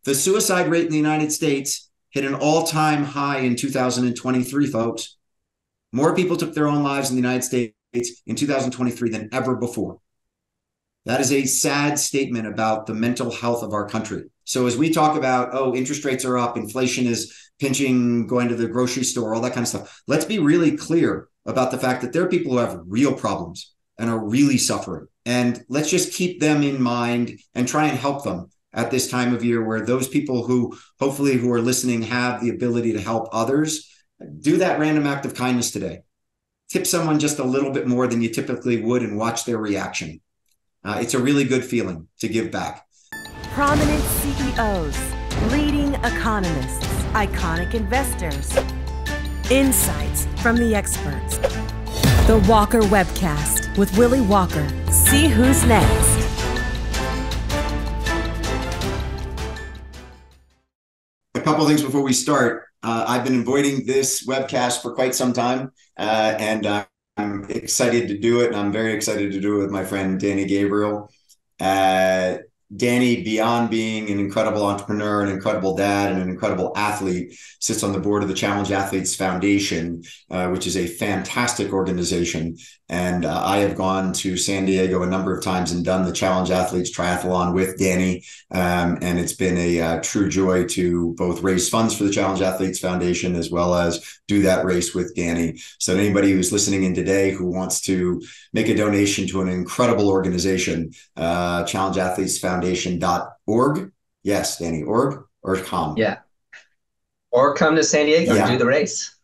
The suicide rate in the United States hit an all-time high in 2023, folks. More people took their own lives in the United States in 2023 than ever before. That is a sad statement about the mental health of our country. So as we talk about, oh, interest rates are up, inflation is pinching, going to the grocery store, all that kind of stuff, let's be really clear about the fact that there are people who have real problems and are really suffering. And let's just keep them in mind and try and help them at this time of year where those people who hopefully who are listening have the ability to help others. Do that random act of kindness today. Tip someone just a little bit more than you typically would and watch their reaction. It's a really good feeling to give back. Prominent CEOs, leading economists, iconic investors. Insights from the experts. The Walker Webcast with Willy Walker. See who's next. A couple things before we start. I've been avoiding this webcast for quite some time, and I'm excited to do it, and I'm very excited to do it with my friend Danny Gabriel. Danny, beyond being an incredible entrepreneur, an incredible dad, and an incredible athlete, sits on the board of the Challenge Athletes Foundation, which is a fantastic organization. And I have gone to San Diego a number of times and done the Challenge Athletes Triathlon with Danny. And it's been a true joy to both raise funds for the Challenge Athletes Foundation as well as do that race with Danny. So anybody who's listening in today who wants to make a donation to an incredible organization, challengeathletesfoundation.org. Yes, Danny, org or com? Yeah. Or come to San Diego and do the race.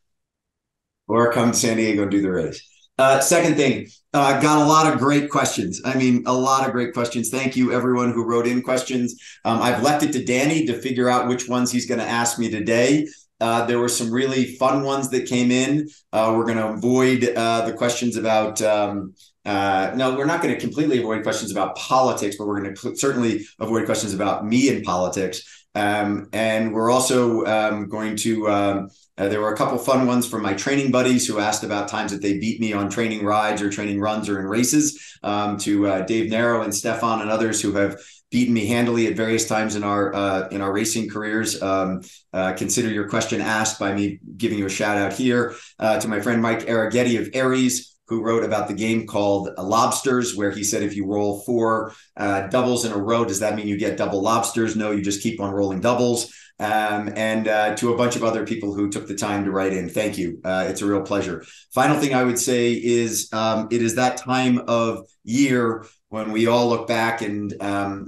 Or come to San Diego and do the race. Second thing, got a lot of great questions. I mean, a lot of great questions. Thank you, everyone who wrote in questions. I've left it to Danny to figure out which ones he's going to ask me today. There were some really fun ones that came in. We're going to avoid the questions about, no, we're not going to completely avoid questions about politics, but we're going to certainly avoid questions about me and politics. And we're also going to, there were a couple fun ones from my training buddies who asked about times that they beat me on training rides or training runs or in races, to Dave Narrow and Stefan and others who have beaten me handily at various times in our racing careers. Consider your question asked by me giving you a shout out here. To my friend Mike Arrighetti of Aries, who wrote about the game called Lobsters, where he said if you roll 4 doubles in a row, does that mean you get double lobsters? No, you just keep on rolling doubles. And to a bunch of other people who took the time to write in. Thank you. It's a real pleasure. Final thing I would say is it is that time of year when we all look back and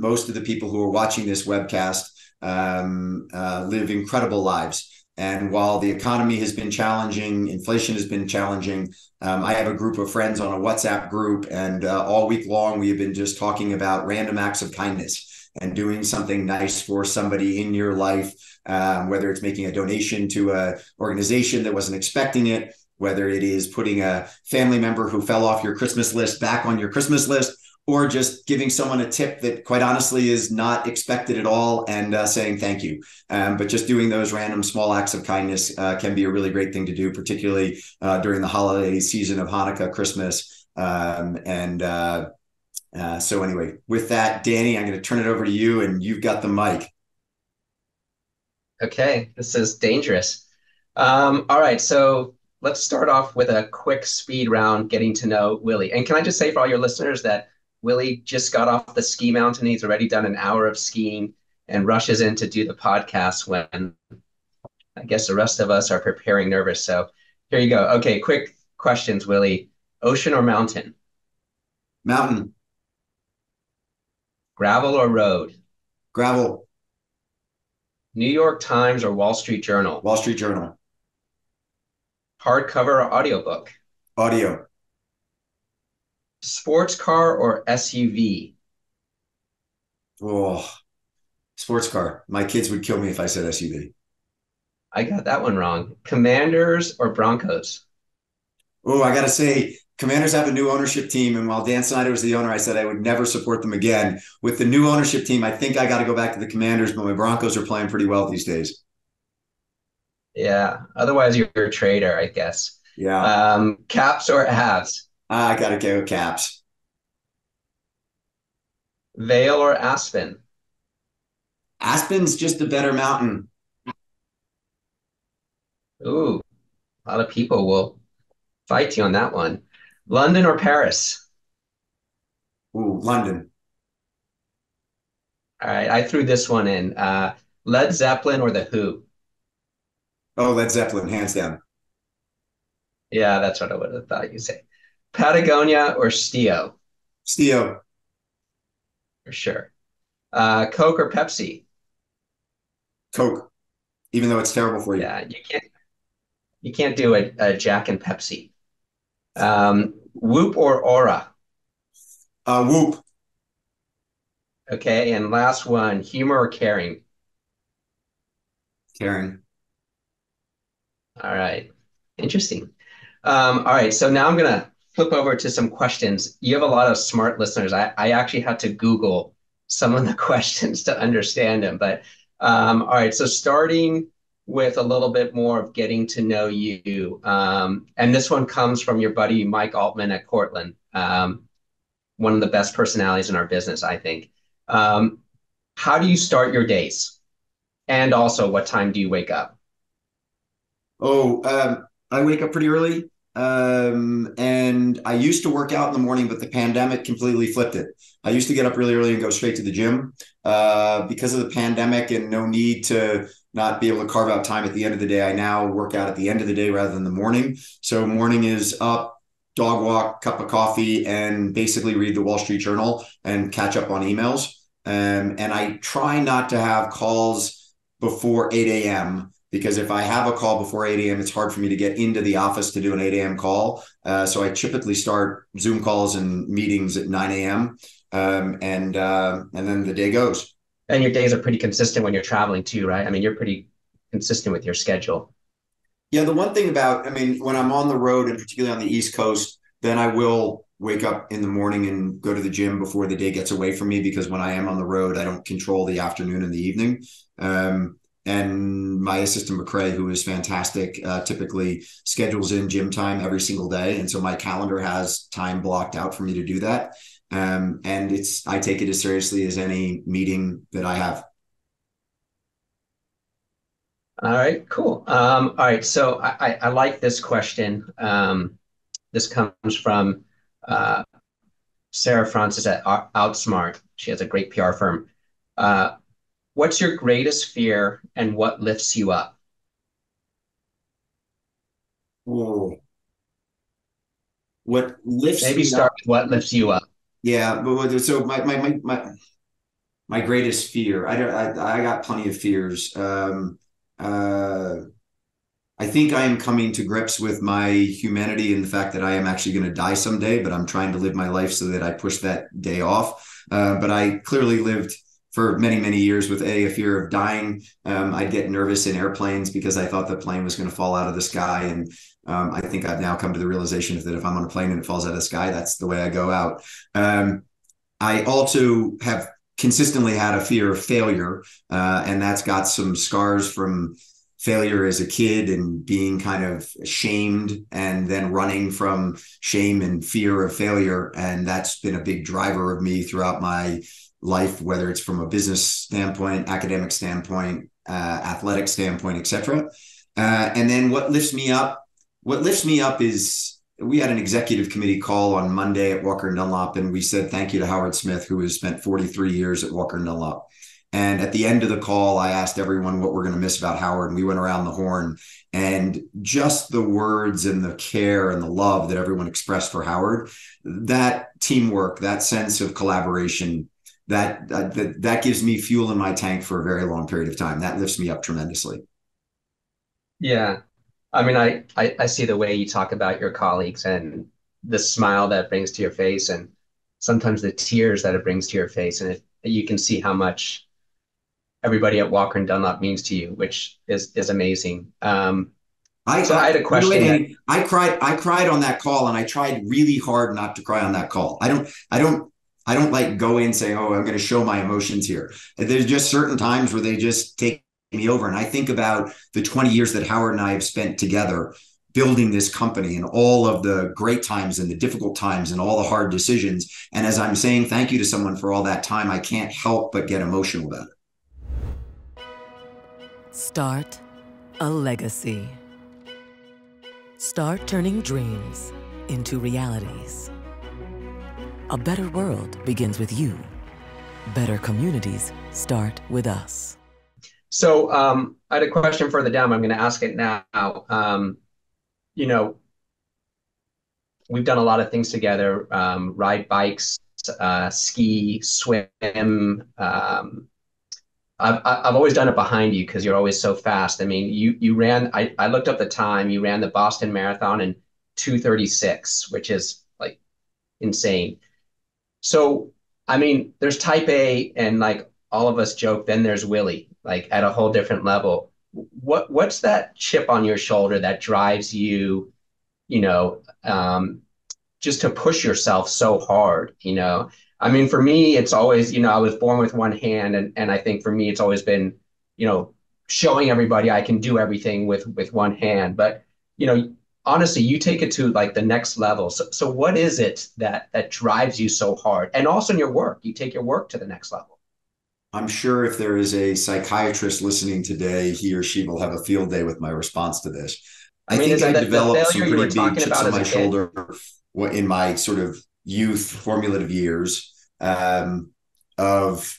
most of the people who are watching this webcast live incredible lives. And while the economy has been challenging, inflation has been challenging, I have a group of friends on a WhatsApp group, and all week long we have been just talking about random acts of kindness and doing something nice for somebody in your life, whether it's making a donation to an organization that wasn't expecting it, whether it is putting a family member who fell off your Christmas list back on your Christmas list, or just giving someone a tip that quite honestly is not expected at all and saying thank you. But just doing those random small acts of kindness can be a really great thing to do, particularly during the holiday season of Hanukkah, Christmas. So anyway, with that, Danny, I'm going to turn it over to you, and you've got the mic. Okay, this is dangerous. All right, so let's start off with a quick speed round getting to know Willy. And can I just say for all your listeners that Willy just got off the ski mountain. He's already done an hour of skiing and rushes in to do the podcast when I guess the rest of us are preparing nervous. So here you go. Okay, quick questions, Willy. Ocean or mountain? Mountain. Gravel or road? Gravel. New York Times or Wall Street Journal? Wall Street Journal. Hardcover or audiobook? Audio. Sports car or SUV? Oh, sports car. My kids would kill me if I said SUV. I got that one wrong. Commanders or Broncos? Oh, I got to say, Commanders have a new ownership team. And while Dan Snyder was the owner, I said I would never support them again. With the new ownership team, I think I got to go back to the Commanders, but my Broncos are playing pretty well these days. Yeah. Otherwise, you're a trader, I guess. Yeah. Caps or Avs? I got to go Caps. Vail or Aspen? Aspen's just a better mountain. Ooh, a lot of people will fight you on that one. London or Paris? Ooh, London. All right, I threw this one in. Led Zeppelin or The Who? Oh, Led Zeppelin, hands down. Yeah, that's what I would have thought you'd say. Patagonia or Stio, Stio, for sure. Coke or Pepsi? Coke, even though it's terrible for you. Yeah, you can't do a Jack and Pepsi. Whoop or Aura? Whoop, Okay, and last one, humor or caring? caring. All right, interesting. All right, so now I'm gonna flip over to some questions. You have a lot of smart listeners. I actually had to Google some of the questions to understand them. But all right, so starting with a little bit more of getting to know you. And this one comes from your buddy Mike Altman at Cortland, one of the best personalities in our business, I think. Um, how do you start your days? And also, what time do you wake up? Oh, I wake up pretty early. And I used to work out in the morning, but the pandemic completely flipped it. I used to get up really early and go straight to the gym. Because of the pandemic and no need to not be able to carve out time at the end of the day, I now work out at the end of the day rather than the morning. So morning is up, dog walk, cup of coffee, and basically read the Wall Street Journal and catch up on emails. And I try not to have calls before 8 a.m. because if I have a call before 8 a.m., it's hard for me to get into the office to do an 8 a.m. call. So I typically start Zoom calls and meetings at 9 a.m. And then the day goes. And your days are pretty consistent when you're traveling too, right? I mean, you're pretty consistent with your schedule. Yeah, the one thing about, I mean, when I'm on the road and particularly on the East Coast, then I will wake up in the morning and go to the gym before the day gets away from me because when I am on the road, I don't control the afternoon and the evening. And my assistant McCrae, who is fantastic, typically schedules in gym time every single day, and so my calendar has time blocked out for me to do that. And I take it as seriously as any meeting that I have. All right, cool. All right, so I like this question. This comes from uh, Sarah Francis at Outsmart. She has a great PR firm. Uh, what's your greatest fear and what lifts you up? Whoa. What lifts Maybe me up? start with what lifts you up. Yeah, but so my greatest fear. I got plenty of fears. Uh, I think I am coming to grips with my humanity and the fact that I am actually going to die someday, but I'm trying to live my life so that I push that day off. But I clearly lived for many, many years with a fear of dying. I'd get nervous in airplanes because I thought the plane was going to fall out of the sky. And I think I've now come to the realization that if I'm on a plane and it falls out of the sky, that's the way I go out. I also have consistently had a fear of failure, and that's got some scars from failure as a kid and being kind of shamed and then running from shame and fear of failure. And that's been a big driver of me throughout my life, whether it's from a business standpoint, academic standpoint, athletic standpoint, etc. And then what lifts me up? What lifts me up is we had an executive committee call on Monday at Walker Dunlop, and we said thank you to Howard Smith, who has spent 43 years at Walker Dunlop. And at the end of the call, I asked everyone what we're going to miss about Howard, and we went around the horn. And just the words and the care and the love that everyone expressed for Howard, that teamwork, that sense of collaboration, that gives me fuel in my tank for a very long period of time. That lifts me up tremendously. Yeah. I mean, I see the way you talk about your colleagues and the smile that brings to your face and sometimes the tears that it brings to your face. And you can see how much everybody at Walker and Dunlop means to you, which is amazing. So I had a question that I cried on that call, and I tried really hard not to cry on that call. I don't like go in saying, oh, I'm going to show my emotions here. There's just certain times where they just take me over. And I think about the 20 years that Howard and I have spent together building this company and all of the great times and the difficult times and all the hard decisions. And as I'm saying thank you to someone for all that time, I can't help but get emotional about it. Start a legacy. Start turning dreams into realities. A better world begins with you. Better communities start with us. So I had a question further down. I'm going to ask it now. You know, we've done a lot of things together, ride bikes, ski, swim. I've always done it behind you because you're always so fast. I mean, you ran, I looked up the time, you ran the Boston Marathon in 2:36, which is like insane. So, I mean, there's type A and like all of us joke, then there's Willy, like at a whole different level. What's that chip on your shoulder that drives you, you know, just to push yourself so hard, you know? I mean, for me, it's always, I was born with one hand, and I think for me, it's always been, showing everybody I can do everything with one hand. But, honestly, you take it to like the next level. So what is it that drives you so hard? And also in your work, you take your work to the next level. I'm sure if there is a psychiatrist listening today, he or she will have a field day with my response to this. I mean, think I developed some you were pretty big talking chips about on as a my kid? shoulder in my sort of youth formative years, of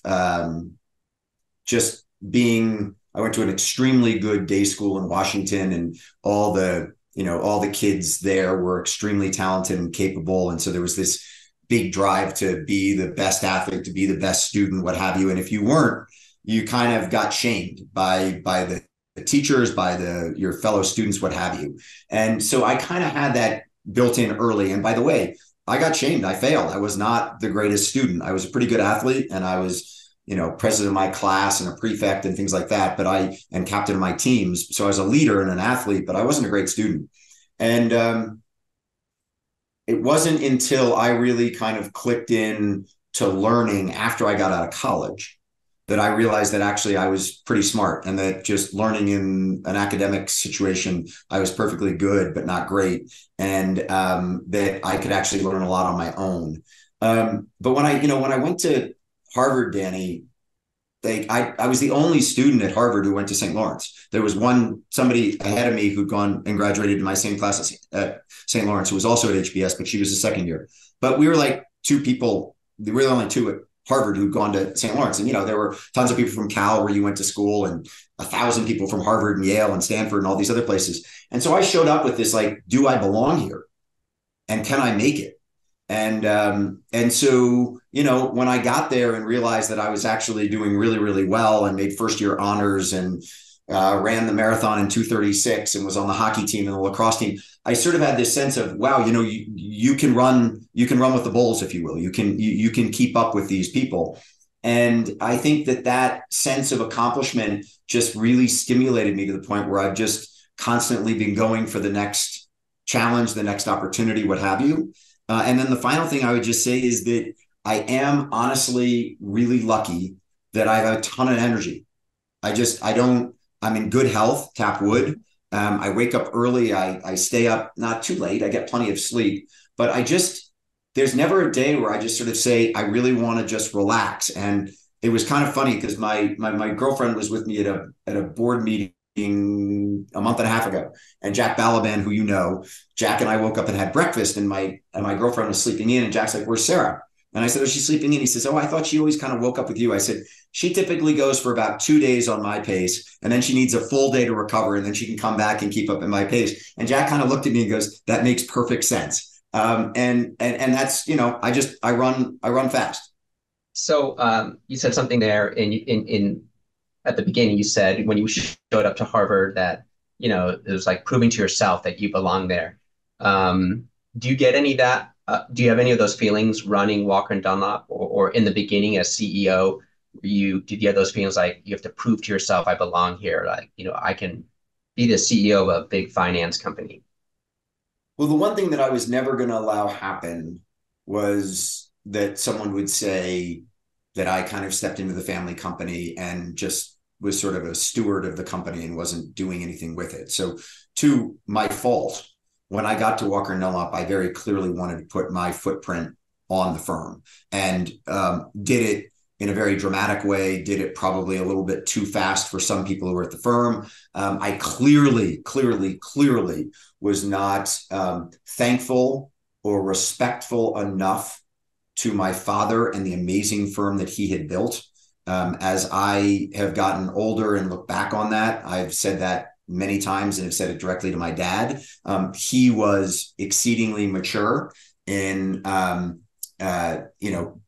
just being. I went to an extremely good day school in Washington, and all the kids there were extremely talented and capable, and so there was this big drive to be the best athlete, to be the best student, what have you. And if you weren't, you kind of got shamed by the teachers, by your fellow students, what have you. And so I kind of had that built in early. And by the way, I got shamed. I failed. I was not the greatest student. I was a pretty good athlete, and I was, president of my class and a prefect and things like that. And captain of my teams. So I was a leader and an athlete, but I wasn't a great student. And it wasn't until I really kind of clicked in to learning after I got out of college that I realized that actually I was pretty smart, and that just learning in an academic situation, I was perfectly good, but not great. And that I could actually learn a lot on my own. But when I went to Harvard, Danny, I was the only student at Harvard who went to St. Lawrence. There was somebody ahead of me who'd gone and graduated in my same class at St. Lawrence, who was also at HBS, but she was a second year. But we were like two people. We were the only two at Harvard who'd gone to St. Lawrence. And, there were tons of people from Cal where you went to school, and 1,000 people from Harvard and Yale and Stanford and all these other places. And so I showed up with this, like, do I belong here? And can I make it? And so, when I got there and realized that I was actually doing really, really well and made first year honors and ran the marathon in 2:36 and was on the hockey team and the lacrosse team, I sort of had this sense of, wow, you can run with the bulls, if you will. You can keep up with these people. And I think that sense of accomplishment just really stimulated me to the point where I've just constantly been going for the next challenge, the next opportunity, what have you. And then the final thing I would just say is that I am honestly really lucky that I have a ton of energy. I'm in good health, tap wood. I wake up early. I stay up not too late. I get plenty of sleep, but there's never a day where I just sort of say, I really want to just relax. And it was kind of funny because my girlfriend was with me at a board meeting a month and a half ago, and Jack Balaban, who Jack and I woke up and had breakfast, and my girlfriend was sleeping in, and Jack's like, "Where's Sarah?" And I said, "Oh, she's sleeping in." He says, "Oh, I thought she always kind of woke up with you." I said, "She typically goes for about 2 days on my pace, and then she needs a full day to recover, and then she can come back and keep up at my pace." And Jack kind of looked at me and goes, "That makes perfect sense." And that's, I run fast. So you said something there in at the beginning. You said when you showed up to Harvard that, it was like proving to yourself that you belong there. Do you get any of that? Do you have any of those feelings running Walker and Dunlop, or in the beginning as CEO? Did you have those feelings like you have to prove to yourself, I belong here? Like, I can be the CEO of a big finance company. Well, the one thing that I was never going to allow happen was that someone would say that I kind of stepped into the family company and just was sort of a steward of the company and wasn't doing anything with it. So, to my fault, when I got to Walker & Dunlop, I very clearly wanted to put my footprint on the firm, and did it in a very dramatic way, did it probably a little bit too fast for some people who were at the firm. I clearly was not thankful or respectful enough to my father and the amazing firm that he had built. As I have gotten older and look back on that, I've said that many times and have said it directly to my dad. He was exceedingly mature in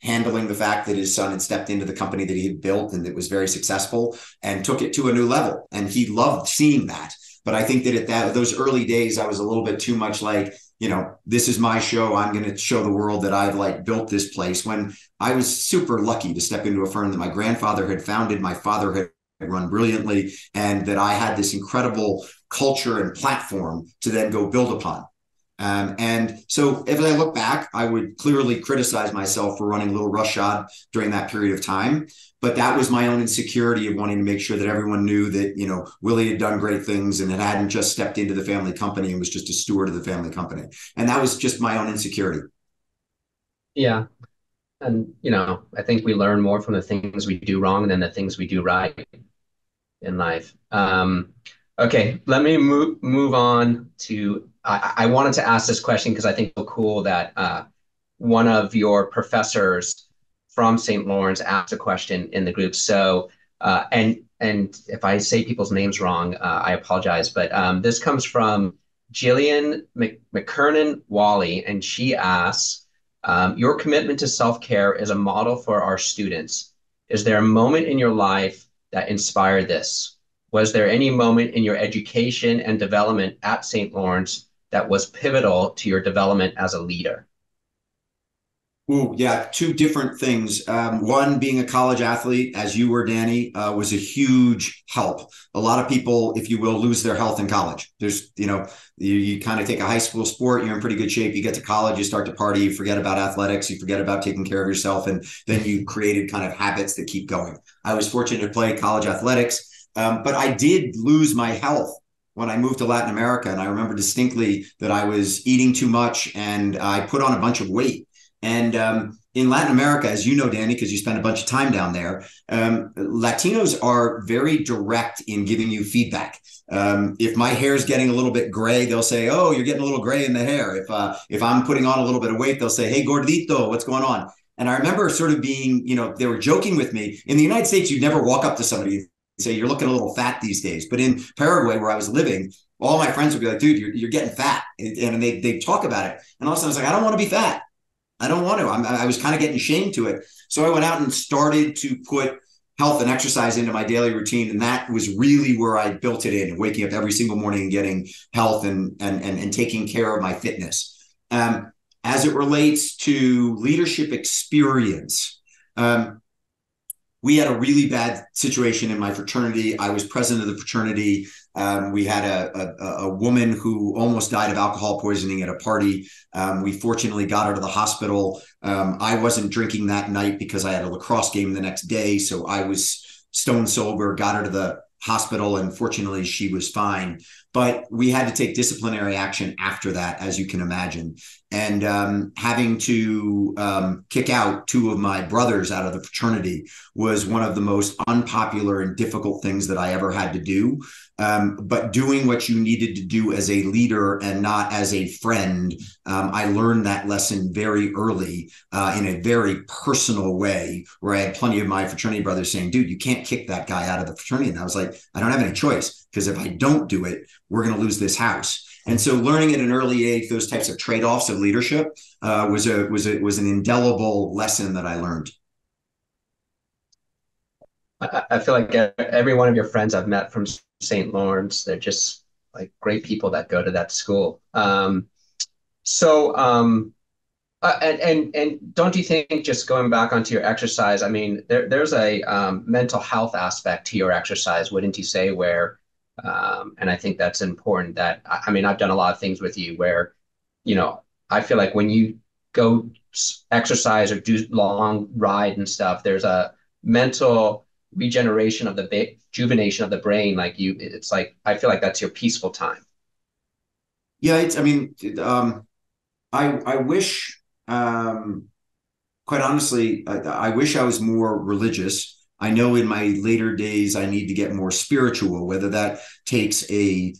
handling the fact that his son had stepped into the company that he had built and that was very successful and took it to a new level. And he loved seeing that. But I think that at those early days, I was a little bit too much like, this is my show. I'm going to show the world that I've built this place, when I was super lucky to step into a firm that my grandfather had founded, my father had run brilliantly, and that I had this incredible culture and platform to then go build upon. And so if I look back, I would clearly criticize myself for running a little roughshod during that period of time. But that was my own insecurity of wanting to make sure that everyone knew that, Willy had done great things and it hadn't just stepped into the family company and was just a steward of the family company. And that was just my own insecurity. Yeah. And, I think we learn more from the things we do wrong than the things we do right in life. Okay, let me move on to, I wanted to ask this question because I think it's so cool that one of your professors from St. Lawrence asked a question in the group. So, and if I say people's names wrong, I apologize, but this comes from Jillian McKernan Wally, and she asks, your commitment to self-care is a model for our students. Is there a moment in your life that inspired this? Was there any moment in your education and development at St. Lawrence that was pivotal to your development as a leader? Ooh, yeah, two different things. One, being a college athlete, as you were, Danny, was a huge help. A lot of people, if you will, lose their health in college. There's, you kind of take a high school sport, you're in pretty good shape. You get to college, you start to party, you forget about athletics, you forget about taking care of yourself, and then you created kind of habits that keep going. I was fortunate to play college athletics. But I did lose my health when I moved to Latin America. And I remember distinctly that I was eating too much and I put on a bunch of weight. And in Latin America, as you know, Danny, because you spent a bunch of time down there, Latinos are very direct in giving you feedback. If my hair is getting a little bit gray, they'll say, "Oh, you're getting a little gray in the hair." If I'm putting on a little bit of weight, they'll say, "Hey, gordito, what's going on?" And I remember sort of being, they were joking with me. In the United States, you'd never walk up to somebody and say, "You're looking a little fat these days." But in Paraguay, where I was living, all my friends would be like, "Dude, you're getting fat." And they talk about it. And all of a sudden I was like, I don't want to be fat. I don't want to. I was kind of getting shamed to it. So I went out and started to put health and exercise into my daily routine. And that was really where I built it in, waking up every single morning and getting health and taking care of my fitness. As it relates to leadership experience, we had a really bad situation in my fraternity. I was president of the fraternity. We had a woman who almost died of alcohol poisoning at a party. We fortunately got her to the hospital. I wasn't drinking that night because I had a lacrosse game the next day. So I was stone sober, got her to the hospital, and fortunately she was fine. But we had to take disciplinary action after that, as you can imagine. And having to kick out two of my brothers out of the fraternity was one of the most unpopular and difficult things that I ever had to do. But doing what you needed to do as a leader and not as a friend, I learned that lesson very early in a very personal way, where I had plenty of my fraternity brothers saying, "Dude, you can't kick that guy out of the fraternity." And I was like, I don't have any choice, because if I don't do it, we're going to lose this house. And so learning at an early age those types of trade-offs of leadership was an indelible lesson that I learned. I feel like every one of your friends I've met from St. Lawrence, they're just like great people that go to that school. And don't you think, just going back onto your exercise, I mean, there's a mental health aspect to your exercise, wouldn't you say, where, and I think that's important, that, I mean, I've done a lot of things with you where, I feel like when you go exercise or do long ride and stuff, there's a mental regeneration of the rejuvenation of the brain. It's like, I feel like that's your peaceful time. Yeah, I wish quite honestly, I wish I was more religious. I know in my later days I need to get more spiritual, whether that takes a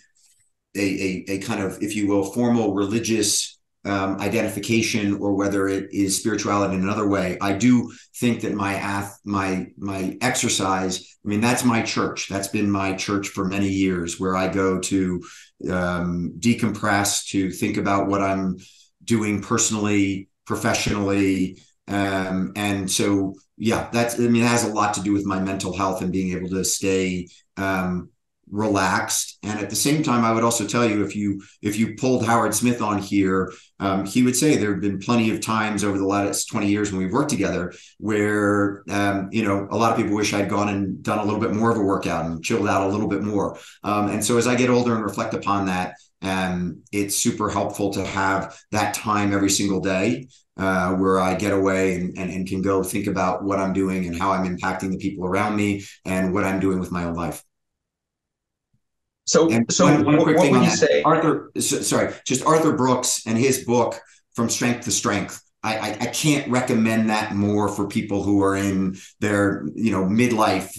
kind of, if you will, formal religious identification, or whether it is spirituality in another way. I do think that my exercise, I mean, that's my church. That's been my church for many years, where I go to decompress, to think about what I'm doing personally, professionally. And so, yeah, I mean, it has a lot to do with my mental health and being able to stay relaxed. And at the same time, I would also tell you, if you pulled Howard Smith on here, he would say there have been plenty of times over the last 20 years when we've worked together where a lot of people wish I'd gone and done a little bit more of a workout and chilled out a little bit more. And so as I get older and reflect upon that, it's super helpful to have that time every single day where I get away and can go think about what I'm doing and how I'm impacting the people around me and what I'm doing with my own life. So one quick thing on that. Say? Arthur Brooks and his book, From Strength to Strength. I can't recommend that more for people who are in their midlife,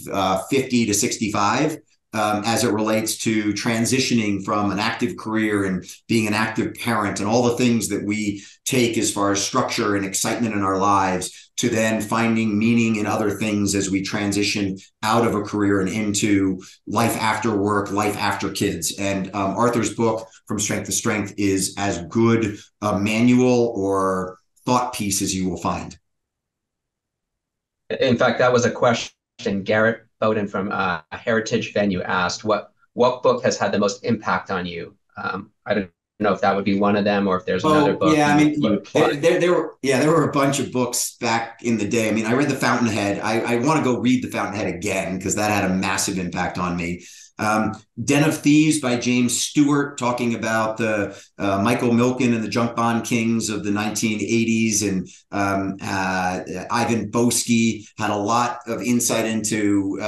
50 to 65. As it relates to transitioning from an active career and being an active parent and all the things that we take as far as structure and excitement in our lives, to then finding meaning in other things as we transition out of a career and into life after work, life after kids. And Arthur's book, From Strength to Strength, is as good a manual or thought piece as you will find. In fact, that was a question Garrett Bowden from Heritage Venue asked, what book has had the most impact on you? I don't know if that would be one of them, or if there's another book. Yeah, I mean, there were a bunch of books back in the day. I mean, I read The Fountainhead. I want to go read The Fountainhead again because that had a massive impact on me. Den of Thieves by James Stewart, talking about the Michael Milken and the junk bond kings of the 1980s, and Ivan Boesky had a lot of insight into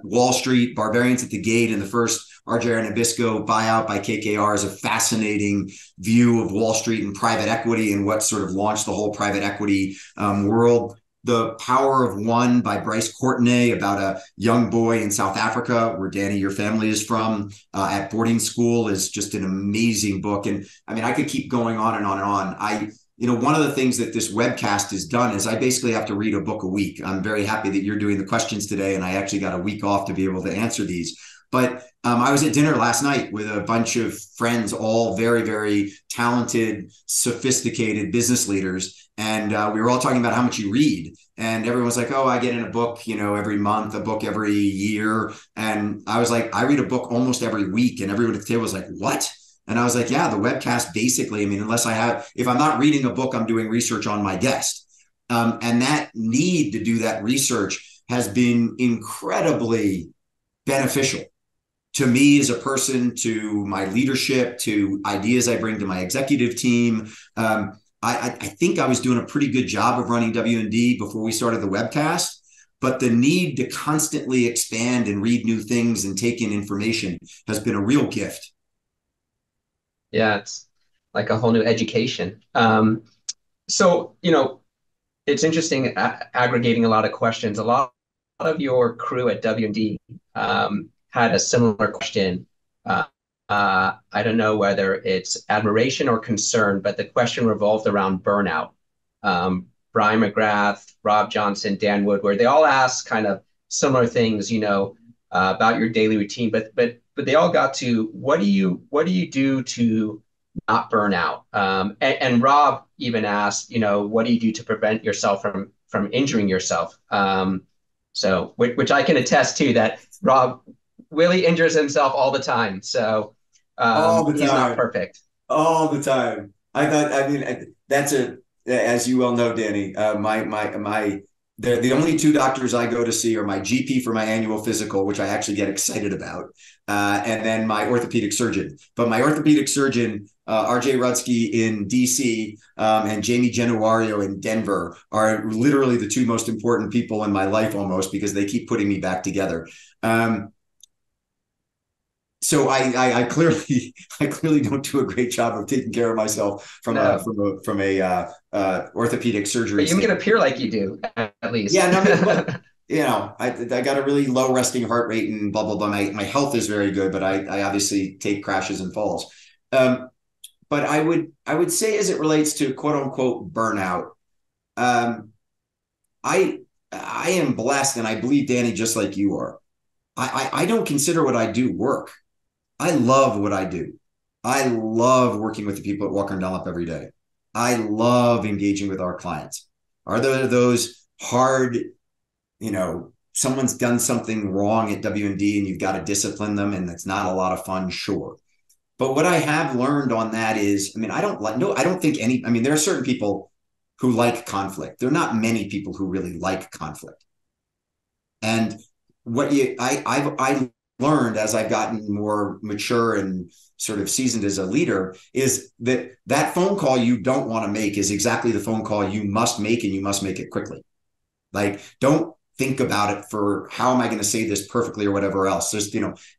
Wall Street, Barbarians at the Gate, and the first RJ Nabisco buyout by KKR is a fascinating view of Wall Street and private equity and what sort of launched the whole private equity world. The Power of One by Bryce Courtenay, about a young boy in South Africa, where Danny, your family is from, at boarding school, is just an amazing book. And I mean, I could keep going on and on and on. One of the things that this webcast has done is I basically have to read a book a week. I'm very happy that you're doing the questions today, and I actually got a week off to be able to answer these. But I was at dinner last night with a bunch of friends, all very, very talented, sophisticated business leaders. And we were all talking about how much you read. And everyone was like, oh, I get in a book, every month, a book every year. And I was like, I read a book almost every week. And everyone at the table was like, what? And I was like, yeah, the webcast basically, I mean, if I'm not reading a book, I'm doing research on my guest. And that need to do that research has been incredibly beneficial to me as a person, to my leadership, to ideas I bring to my executive team. I think I was doing a pretty good job of running W&D before we started the webcast, but the need to constantly expand and read new things and take in information has been a real gift. Yeah, it's like a whole new education. So, it's interesting aggregating a lot of questions. A lot of your crew at W&D had a similar question. I don't know whether it's admiration or concern, but the question revolved around burnout. Brian McGrath, Rob Johnson, Dan Woodward, they all asked kind of similar things, about your daily routine, but they all got to, what do you do to not burn out? And Rob even asked, what do you do to prevent yourself from injuring yourself? So, which I can attest to, that Willy injures himself all the time. So all the time. He's not perfect. All the time. That's as you well know, Danny, the only two doctors I go to see are my GP for my annual physical, which I actually get excited about, and then my orthopedic surgeon. But my orthopedic surgeon, RJ Rudsky in DC, and Jamie Genuario in Denver, are literally the two most important people in my life, almost, because they keep putting me back together. So I clearly I clearly don't do a great job of taking care of myself from No, a orthopedic surgery but you make it standpoint. appear like you do, at Yeah, least. no, I mean, look, I got a really low resting heart rate and blah blah blah. My health is very good, but I obviously take crashes and falls. Um, but I would say as it relates to quote unquote burnout, um, I I am blessed, and I believe Danny just like you are. I don't consider what I do work. I love what I do. I love working with the people at Walker Dunlop every day. I love engaging with our clients. Are there those hard, someone's done something wrong at W&D and D and you've got to discipline them and it's not a lot of fun? Sure. But what I have learned on that is, I mean, I don't think any, I mean, there are certain people who like conflict. There are not many people who really like conflict. And I learned as I've gotten more mature and sort of seasoned as a leader is that phone call you don't want to make is exactly the phone call you must make, and you must make it quickly. Like, don't think about it for how am I going to say this perfectly or whatever else. Just,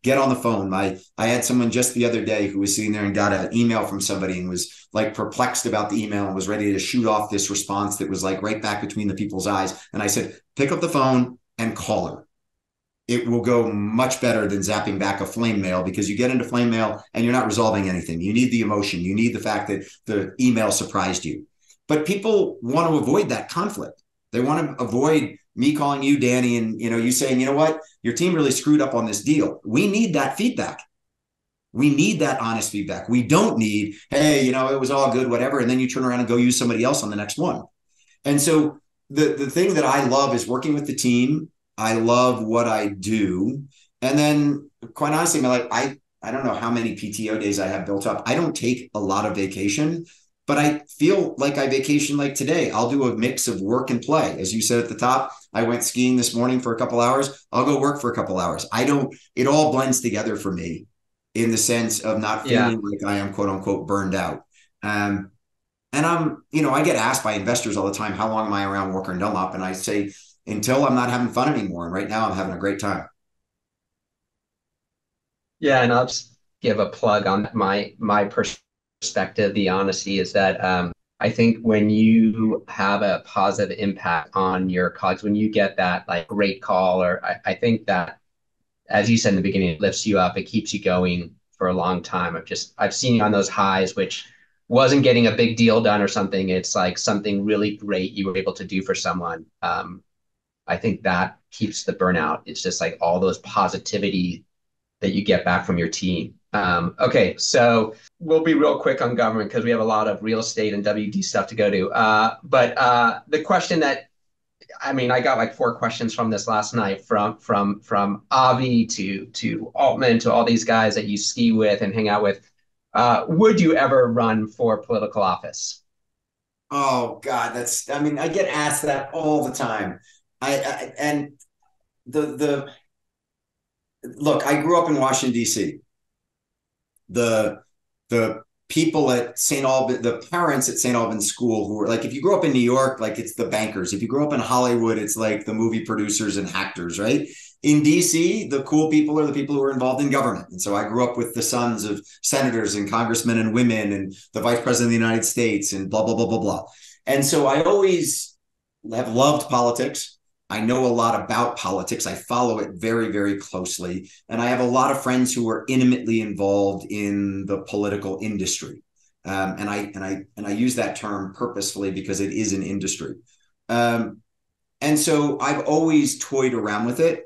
get on the phone. I had someone just the other day who was sitting there and got an email from somebody and was like perplexed about the email and was ready to shoot off this response that was like right back between the people's eyes. And I said, pick up the phone and call her. It will go much better than zapping back a flame mail, because you get into flame mail and you're not resolving anything. You need the emotion. You need the fact that the email surprised you. But people want to avoid that conflict. They want to avoid me calling you, Danny, and you saying, you know what, your team really screwed up on this deal. We need that feedback. We need that honest feedback. We don't need, hey, it was all good, whatever, and then you turn around and go use somebody else on the next one. And so the thing that I love is working with the team. I love what I do. And then quite honestly, I don't know how many PTO days I have built up. I don't take a lot of vacation, but I feel like I vacation like today. I'll do a mix of work and play. As you said at the top, I went skiing this morning for a couple hours. I'll go work for a couple hours. It all blends together for me in the sense of not Yeah. feeling like I am quote unquote burned out. And I get asked by investors all the time, how long am I around Walker and Dunlop? And I say, until I'm not having fun anymore. And right now I'm having a great time. Yeah, and I'll just give a plug on my perspective. The honesty is that I think when you have a positive impact on your colleagues, when you get that like great call, or I think that, as you said in the beginning, it lifts you up, it keeps you going for a long time. I've seen you on those highs, which wasn't getting a big deal done or something. It's like something really great you were able to do for someone. I think that keeps the burnout. It's just like all those positivity that you get back from your team. Okay, so we'll be real quick on government because we have a lot of real estate and WD stuff to go to. But the question that, I mean, I got like 4 questions from this last night from Avi to Altman to all these guys that you ski with and hang out with. Would you ever run for political office? Oh God, I get asked that all the time. And the look, I grew up in Washington, D.C. The people at St. Albans, the parents at St. Albans School who were like, if you grew up in New York, like it's the bankers. If you grew up in Hollywood, it's like the movie producers and actors, right? In DC, the cool people are the people who are involved in government. And so I grew up with the sons of senators and congressmen and women and the vice president of the United States and blah, blah, blah, blah, blah. And so I always have loved politics. I know a lot about politics. I follow it very, very closely. And I have a lot of friends who are intimately involved in the political industry. And I use that term purposefully because it is an industry. And so I've always toyed around with it.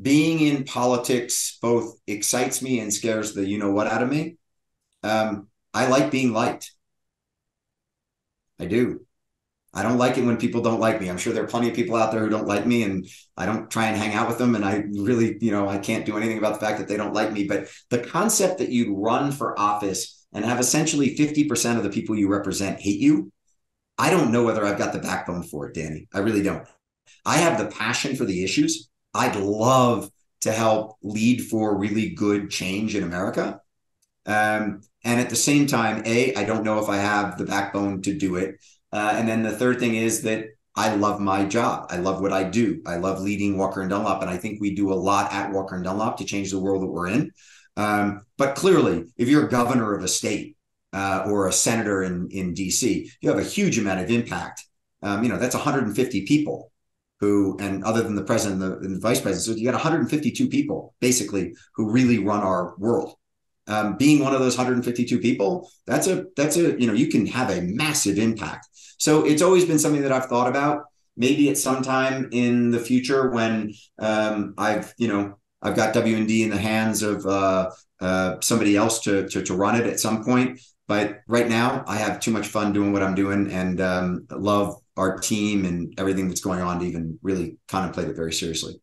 Being in politics both excites me and scares the you-know-what out of me. I like being liked. I do. I don't like it when people don't like me. I'm sure there are plenty of people out there who don't like me, and I don't try and hang out with them. And I really, I can't do anything about the fact that they don't like me. But the concept that you'd run for office and have essentially 50% of the people you represent hate you, I don't know whether I've got the backbone for it, Danny. I really don't. I have the passion for the issues. I'd love to help lead for really good change in America. And at the same time, I don't know if I have the backbone to do it. And then the third thing is that I love my job. I love what I do. I love leading Walker and Dunlop. And I think we do a lot at Walker and Dunlop to change the world that we're in. But clearly, if you're a governor of a state or a senator in DC, you have a huge amount of impact. That's 150 people who, and other than the president and the vice president, so you got 152 people basically who really run our world. Being one of those 152 people, that's a you can have a massive impact. So it's always been something that I've thought about. Maybe at some time in the future when I've got W&D in the hands of somebody else to run it at some point. But right now, I have too much fun doing what I'm doing, and love our team and everything that's going on to even really contemplate it very seriously.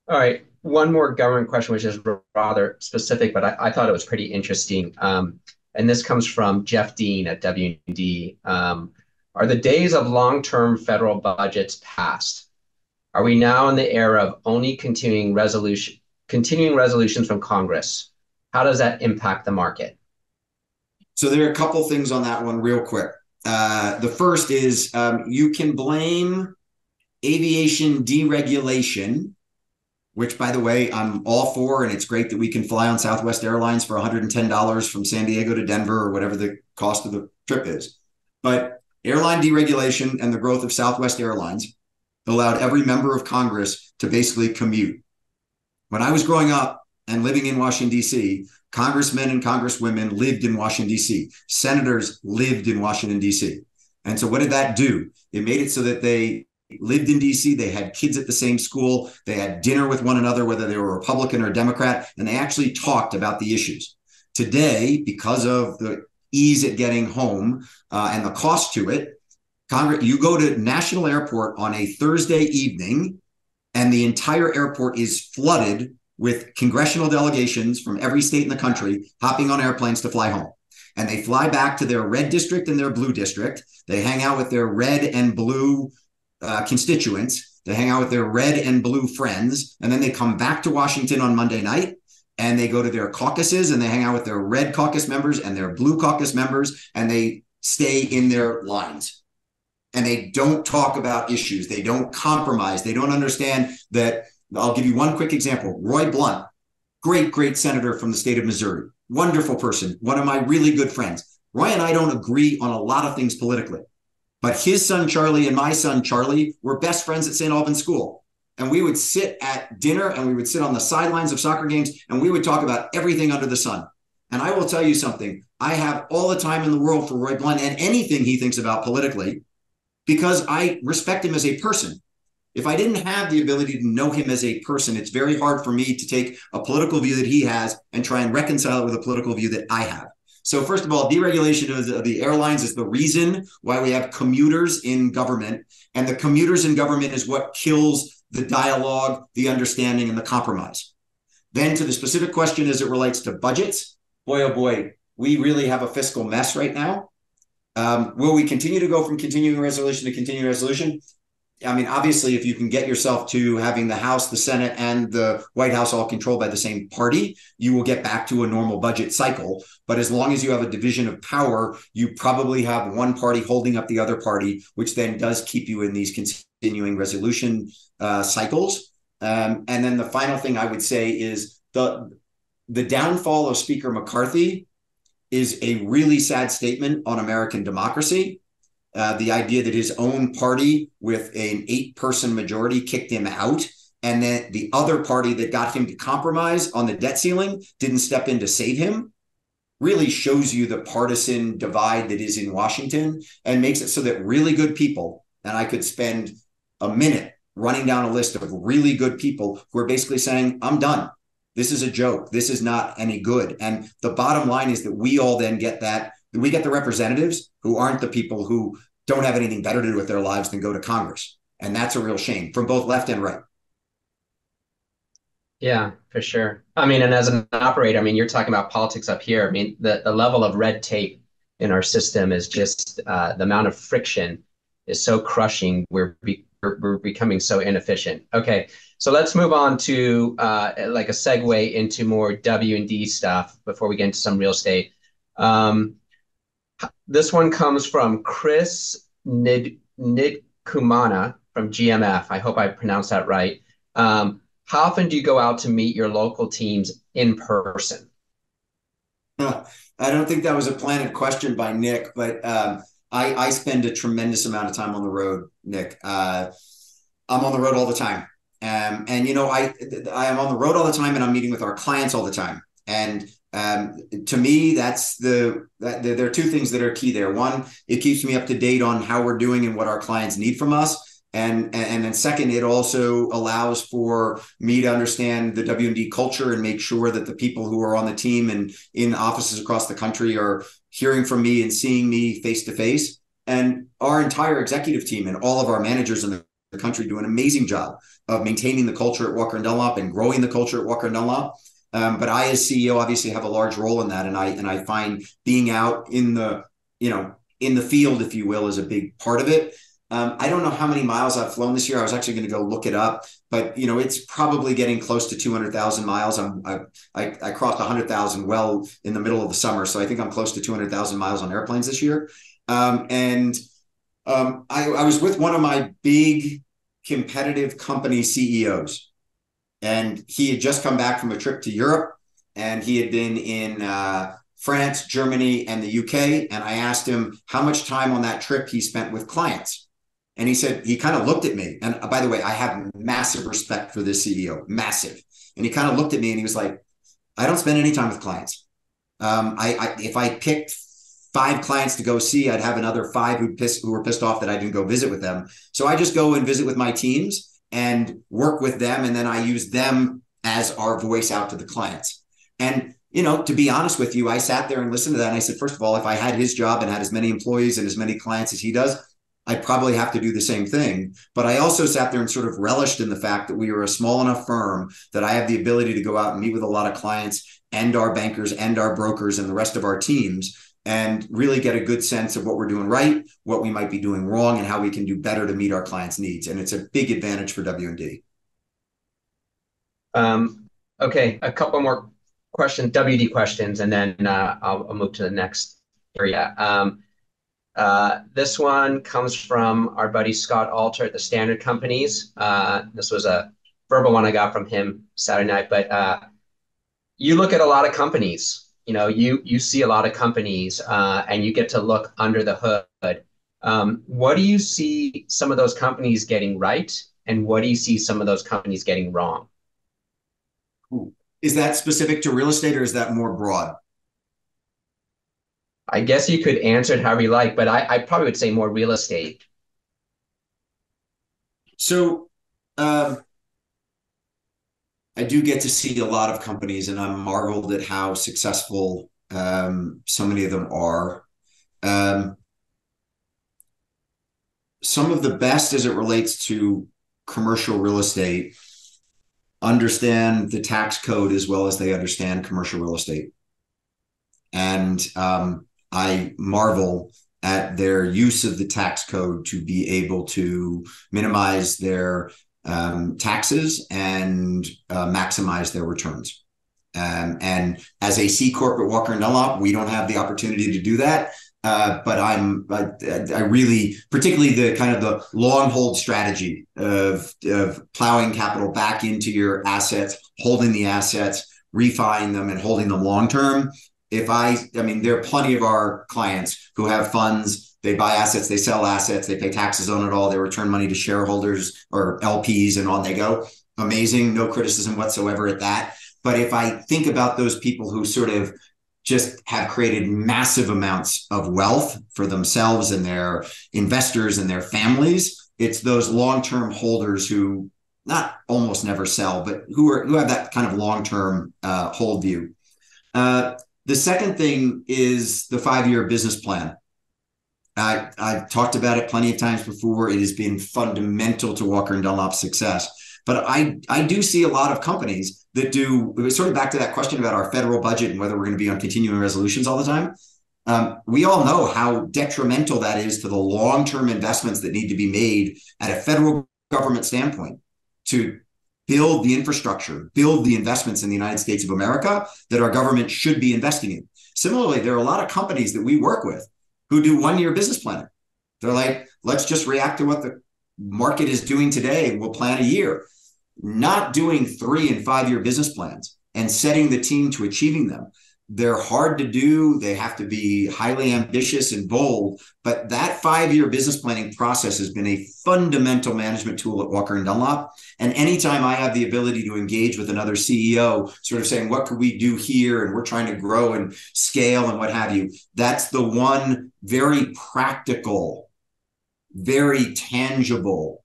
All right. One more government question, which is rather specific, but I thought it was pretty interesting. And this comes from Jeff Dean at W&D. Are the days of long-term federal budgets past? Are we now in the era of only continuing resolutions from Congress? How does that impact the market? So there are a couple things on that one real quick. The first is you can blame aviation deregulation, which, by the way, I'm all for, and it's great that we can fly on Southwest Airlines for $110 from San Diego to Denver or whatever the cost of the trip is. But airline deregulation and the growth of Southwest Airlines allowed every member of Congress to basically commute. When I was growing up and living in Washington, D.C., congressmen and congresswomen lived in Washington, D.C. Senators lived in Washington, D.C. And so what did that do? It made it so that they lived in DC, they had kids at the same school, they had dinner with one another, whether they were Republican or Democrat, and they actually talked about the issues. Today, because of the ease at getting home and the cost to it, you go to National Airport on a Thursday evening, and the entire airport is flooded with congressional delegations from every state in the country hopping on airplanes to fly home. And they fly back to their red district and their blue district. They hang out with their red and blue constituents. They hang out with their red and blue friends, and then they come back to Washington on Monday night, and they go to their caucuses, and they hang out with their red caucus members and their blue caucus members, and they stay in their lines. And they don't talk about issues. They don't compromise. They don't understand that. I'll give you one quick example. Roy Blunt, great senator from the state of Missouri, wonderful person, one of my really good friends. Roy and I don't agree on a lot of things politically. But his son, Charlie, and my son, Charlie, were best friends at St. Albans School. And we would sit at dinner and we would sit on the sidelines of soccer games and we would talk about everything under the sun. And I will tell you something. I have all the time in the world for Roy Blunt and anything he thinks about politically because I respect him as a person. If I didn't have the ability to know him as a person, it's very hard for me to take a political view that he has and try and reconcile it with a political view that I have. So first of all, deregulation of the airlines is the reason why we have commuters in government. And the commuters in government is what kills the dialogue, the understanding, and the compromise. Then to the specific question as it relates to budgets, boy, oh boy, we really have a fiscal mess right now. Will we continue to go from continuing resolution to continuing resolution? I mean, obviously, if you can get yourself to having the House, the Senate, and the White House all controlled by the same party, you will get back to a normal budget cycle. But as long as you have a division of power, you probably have one party holding up the other party, which then does keep you in these continuing resolution cycles. And then the final thing I would say is the downfall of Speaker McCarthy is a really sad statement on American democracy. The idea that his own party with an 8-person majority kicked him out, and then the other party that got him to compromise on the debt ceiling didn't step in to save him, really shows you the partisan divide that is in Washington and makes it so that really good people, and I could spend a minute running down a list of really good people who are basically saying, I'm done. This is a joke. This is not any good. And the bottom line is that we all then get that. We get the representatives who aren't the people who don't have anything better to do with their lives than go to Congress. And that's a real shame from both left and right. Yeah, for sure. I mean, and as an operator, I mean, you're talking about politics up here. I mean, the level of red tape in our system is just the amount of friction is so crushing. We're becoming so inefficient. Okay, so let's move on to like a segue into more W&D stuff before we get into some real estate. This one comes from Chris Nick Kumana from GMF. I hope I pronounced that right. How often do you go out to meet your local teams in person? I don't think that was a planted question by Nick, but I spend a tremendous amount of time on the road, Nick. I'm on the road all the time. And I am on the road all the time, and I'm meeting with our clients all the time. And to me, there are two things that are key there. One, it keeps me up to date on how we're doing and what our clients need from us. And then second, it also allows for me to understand the W&D culture and make sure that the people who are on the team and in offices across the country are hearing from me and seeing me face to face. And our entire executive team and all of our managers in the country do an amazing job of maintaining the culture at Walker & Dunlop and growing the culture at Walker & Dunlop. But I, as CEO, obviously have a large role in that. And I find being out in the field, if you will, is a big part of it. I don't know how many miles I've flown this year. I was actually going to go look it up, but it's probably getting close to 200,000 miles. I crossed 100,000 well in the middle of the summer, so I think I'm close to 200,000 miles on airplanes this year. I was with one of my big competitive company CEOs, and he had just come back from a trip to Europe, and he had been in France, Germany, and the UK. And I asked him how much time on that trip he spent with clients. And he said, he kind of looked at me. And by the way, I have massive respect for this CEO, massive. And he kind of looked at me and he was like, I don't spend any time with clients. If I picked 5 clients to go see, I'd have another 5 who were pissed off that I didn't go visit with them. So I just go and visit with my teams and work with them. And then I use them as our voice out to the clients. And to be honest with you, I sat there and listened to that. And I said, first of all, if I had his job and had as many employees and as many clients as he does, I'd probably have to do the same thing. But I also sat there and sort of relished in the fact that we are a small enough firm that I have the ability to go out and meet with a lot of clients and our bankers and our brokers and the rest of our teams and really get a good sense of what we're doing right, what we might be doing wrong, and how we can do better to meet our clients' needs. And it's a big advantage for W&D. Okay, a couple more questions, WD questions, and then I'll move to the next area. This one comes from our buddy Scott Alter at the Standard Companies. This was a verbal one I got from him Saturday night, but you look at a lot of companies, you see a lot of companies and you get to look under the hood. What do you see some of those companies getting right? And what do you see some of those companies getting wrong? Is that specific to real estate or is that more broad? I guess you could answer it however you like, but I probably would say more real estate. So I do get to see a lot of companies, and I'm marveled at how successful so many of them are. Some of the best as it relates to commercial real estate understand the tax code as well as they understand commercial real estate. And I marvel at their use of the tax code to be able to minimize their taxes and maximize their returns. And as a C Corp at Walker & Dunlop, we don't have the opportunity to do that. But I really, particularly the kind of the long hold strategy of plowing capital back into your assets, holding the assets, refining them and holding them long term. There are plenty of our clients who have funds, they buy assets, they sell assets, they pay taxes on it all, they return money to shareholders or LPs, and on they go. Amazing, no criticism whatsoever at that. But if I think about those people who sort of just have created massive amounts of wealth for themselves and their investors and their families, it's those long-term holders who not almost never sell, but who have that kind of long-term hold view. The second thing is the 5-year business plan. I've talked about it plenty of times before. It has been fundamental to Walker & Dunlop's success. But I do see a lot of companies that do, sort of back to that question about our federal budget and whether we're going to be on continuing resolutions all the time. We all know how detrimental that is to the long-term investments that need to be made at a federal government standpoint to build the infrastructure, build the investments in the United States of America that our government should be investing in. Similarly, there are a lot of companies that we work with who do 1-year business planning. They're like, let's just react to what the market is doing today and we'll plan a year. Not doing 3 and 5 year business plans and setting the team to achieving them. They're hard to do. They have to be highly ambitious and bold. But that 5-year business planning process has been a fundamental management tool at Walker & Dunlop. And anytime I have the ability to engage with another CEO, sort of saying, what could we do here? And we're trying to grow and scale and what have you. That's the one very practical, very tangible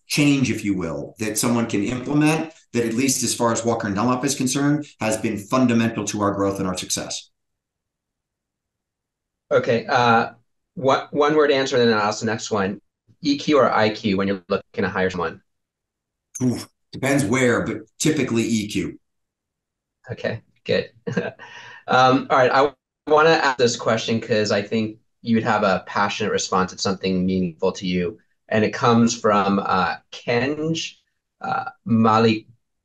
change, if you will, that someone can implement that, at least as far as Walker & Dunlop is concerned, has been fundamental to our growth and our success. Okay. One word answer, and then I'll ask the next one. EQ or IQ when you're looking to hire someone? Oof, depends where, but typically EQ. Okay, good. All right. I want to ask this question because I think you'd have a passionate response. It's something meaningful to you. And it comes from Kenj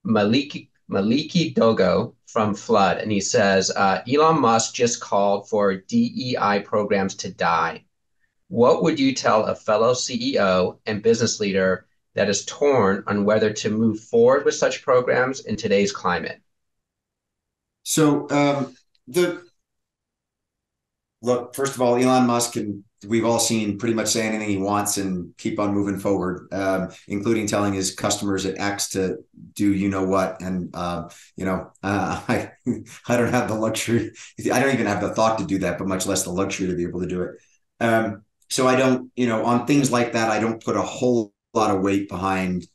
Maliki Dogo from Flood. And he says, Elon Musk just called for DEI programs to die. What would you tell a fellow CEO and business leader that is torn on whether to move forward with such programs in today's climate? So look, first of all, Elon Musk we've all seen pretty much say anything he wants and keep on moving forward, including telling his customers at X to do you know what. And I don't have the luxury. I don't even have the thought to do that, but much less the luxury to be able to do it. So I don't, on things like that, I don't put a whole lot of weight behind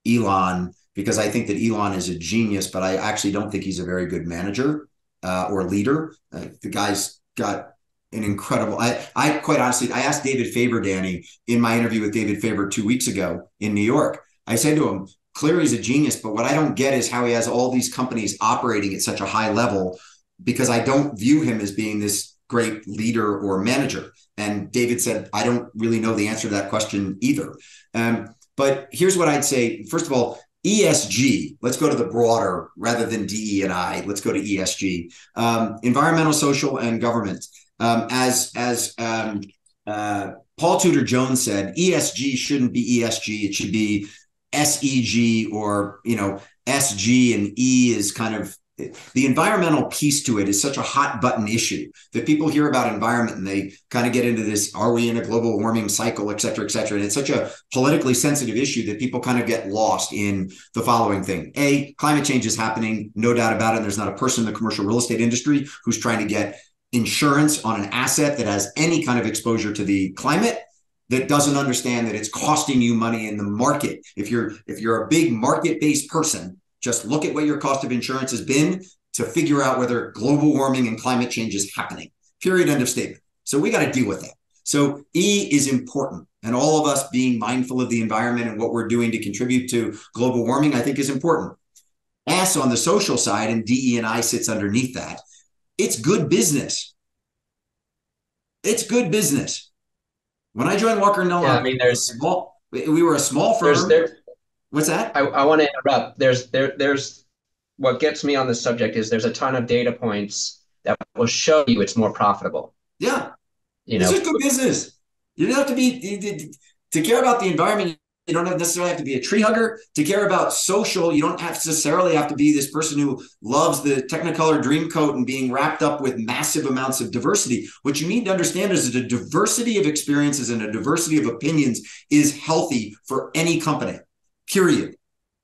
Elon, because I think that Elon is a genius, but I actually don't think he's a very good manager or leader. The guy's got an incredible, I quite honestly, I asked David Faber, Danny, in my interview with David Faber 2 weeks ago in New York. I said to him, clearly he's a genius, but what I don't get is how he has all these companies operating at such a high level, because I don't view him as being this great leader or manager. And David said, I don't really know the answer to that question either. But here's what I'd say. First of all, ESG, let's go to the broader rather than DE&I. Let's go to ESG, environmental, social, and government. As Paul Tudor Jones said, ESG shouldn't be ESG. It should be SEG, or, SG, and E is kind of the environmental piece to it is such a hot button issue that people hear about environment and they kind of get into this, are we in a global warming cycle, et cetera, et cetera. And it's such a politically sensitive issue that people kind of get lost in the following thing. A, climate change is happening, no doubt about it. And there's not a person in the commercial real estate industry who's trying to get insurance on an asset that has any kind of exposure to the climate that doesn't understand that it's costing you money in the market. If you're a big market-based person, just look at what your cost of insurance has been to figure out whether global warming and climate change is happening. Period. End of statement. So we got to deal with that. So E is important. And all of us being mindful of the environment and what we're doing to contribute to global warming, I think is important. S on the social side, and DE&I sits underneath that. It's good business. It's good business. When I joined Walker Dunlop, we were a small firm. What's that? I want to interrupt. There's what gets me on this subject is there's a ton of data points that will show you it's more profitable. Yeah. It's just good business. You don't have to be to care about the environment. You don't necessarily have to be a tree hugger. To care about social, you don't necessarily have to be this person who loves the Technicolor Dreamcoat and being wrapped up with massive amounts of diversity. What you need to understand is that a diversity of experiences and a diversity of opinions is healthy for any company. Period.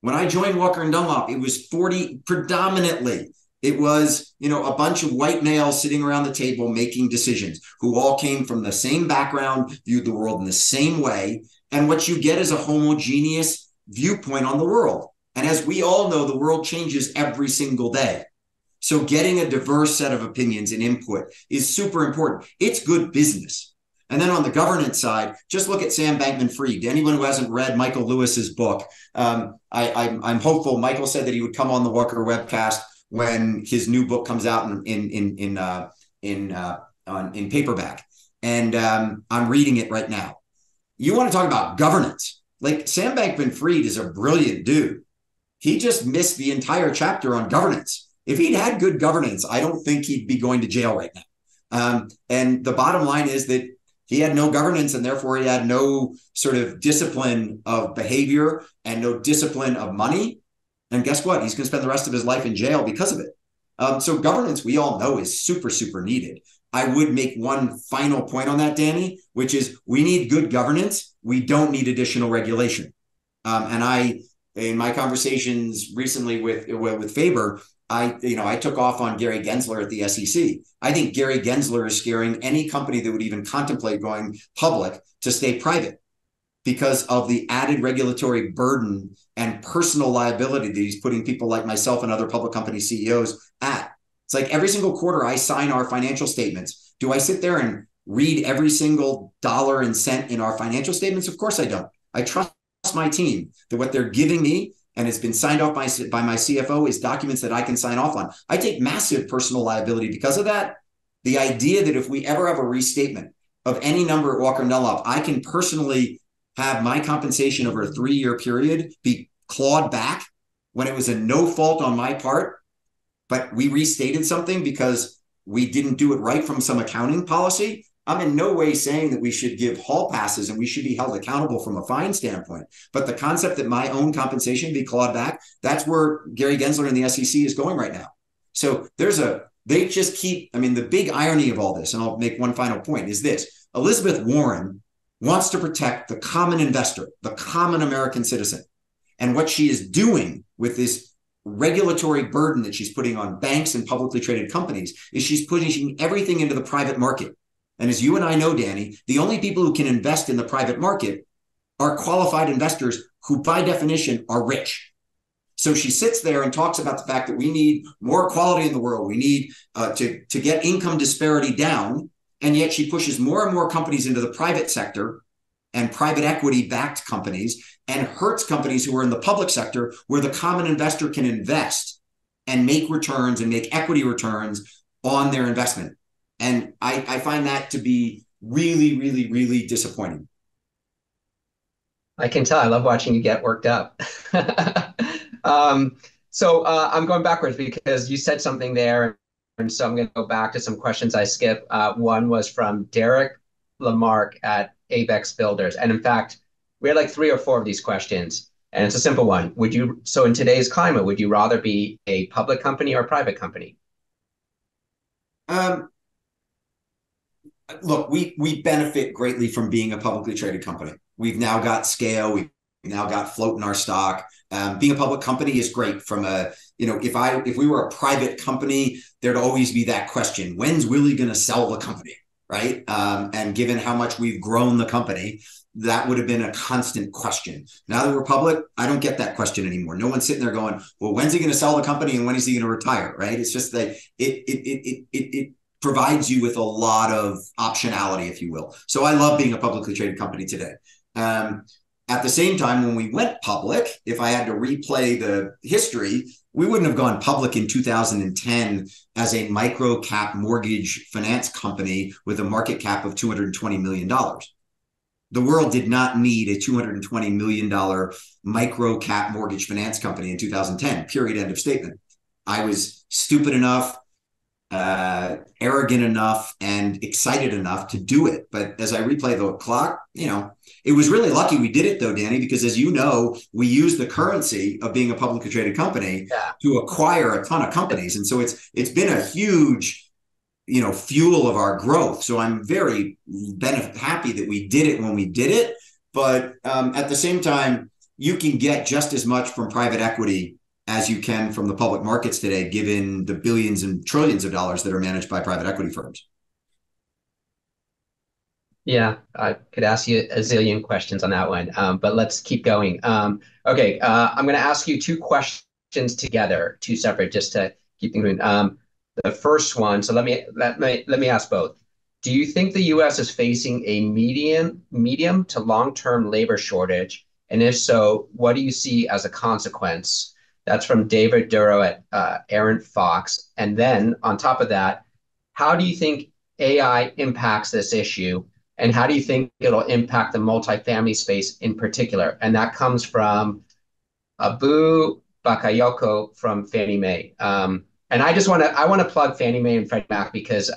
When I joined Walker & Dunlop, it was 40 predominantly. It was, a bunch of white males sitting around the table making decisions who all came from the same background, viewed the world in the same way. And what you get is a homogeneous viewpoint on the world. And as we all know, the world changes every single day. So getting a diverse set of opinions and input is super important. It's good business. And then on the governance side, just look at Sam Bankman-Fried. Anyone who hasn't read Michael Lewis's book, I'm hopeful. Michael said that he would come on the Walker Webcast when his new book comes out in paperback, and I'm reading it right now. You want to talk about governance? Like, Sam Bankman-Fried is a brilliant dude. He just missed the entire chapter on governance. If he'd had good governance, I don't think he'd be going to jail right now. And the bottom line is that He had no governance, and therefore he had no sort of discipline of behavior and no discipline of money. And guess what? He's going to spend the rest of his life in jail because of it. So governance, we all know, is super, super needed. I would make one final point on that, Danny, which is we need good governance. We don't need additional regulation. In my conversations recently with Faber, I took off on Gary Gensler at the SEC. I think Gary Gensler is scaring any company that would even contemplate going public to stay private because of the added regulatory burden and personal liability that he's putting people like myself and other public company CEOs at. It's like every single quarter I sign our financial statements. Do I sit there and read every single dollar and cent in our financial statements? Of course I don't. I trust my team that what they're giving me and it's been signed off by my CFO is documents that I can sign off on. I take massive personal liability because of that. The idea that if we ever have a restatement of any number at Walker Dunlop, I can personally have my compensation over a 3-year period be clawed back when it was a no fault on my part, but we restated something because we didn't do it right from some accounting policy. I'm in no way saying that we should give hall passes and we should be held accountable from a fine standpoint. But the concept that my own compensation be clawed back, that's where Gary Gensler and the SEC is going right now. So they just keep, the big irony of all this, and I'll make one final point, is this. Elizabeth Warren wants to protect the common investor, the common American citizen. And what she is doing with this regulatory burden that she's putting on banks and publicly traded companies is she's pushing everything into the private market. And as you and I know, Danny, the only people who can invest in the private market are qualified investors who, by definition, are rich. So she sits there and talks about the fact that we need more equality in the world. We need to get income disparity down. And yet she pushes more and more companies into the private sector and private equity-backed companies and hurts companies who are in the public sector where the common investor can invest and make returns and make equity returns on their investment. And I find that to be really, really, really disappointing. I can tell. I love watching you get worked up. So I'm going backwards because you said something there. And so I'm going to go back to some questions I skipped. One was from Derek Lamarck at Abex Builders. And in fact, we had like 3 or 4 of these questions. And it's a simple one. So in today's climate, would you rather be a public company or a private company? Look, we benefit greatly from being a publicly traded company. We've now got scale. We've now got float in our stock. Being a public company is great from if we were a private company, there'd always be that question, when's Willy going to sell the company, right? And given how much we've grown the company, that would have been a constant question. Now that we're public, I don't get that question anymore. No one's sitting there going, well, when's he going to sell the company and when is he going to retire, right? It's just that it provides you with a lot of optionality, if you will. So I love being a publicly traded company today. At the same time, when we went public, if I had to replay the history, we wouldn't have gone public in 2010 as a micro cap mortgage finance company with a market cap of $220 million. The world did not need a $220 million micro cap mortgage finance company in 2010, period, end of statement. I was stupid enough, arrogant enough, and excited enough to do it. But as I replay the clock, it was really lucky we did it though, Danny, because as you know, we use the currency of being a publicly traded company to acquire a ton of companies. And so it's been a huge, fuel of our growth. So I'm very happy that we did it when we did it. But at the same time, you can get just as much from private equity as you can from the public markets today, given the billions and trillions of dollars that are managed by private equity firms. Yeah, I could ask you a zillion questions on that one, but let's keep going. Okay, I'm going to ask you 2 questions together, 2 separate, just to keep things moving. The first one, so let me ask both. Do you think the U.S. is facing a medium to long-term labor shortage? And if so, what do you see as a consequence? That's from David Duro at Aaron Fox. And then on top of that, how do you think AI impacts this issue? And how do you think it'll impact the multifamily space in particular? And that comes from Abu Bakayoko from Fannie Mae. And I want to plug Fannie Mae and Freddie Mac because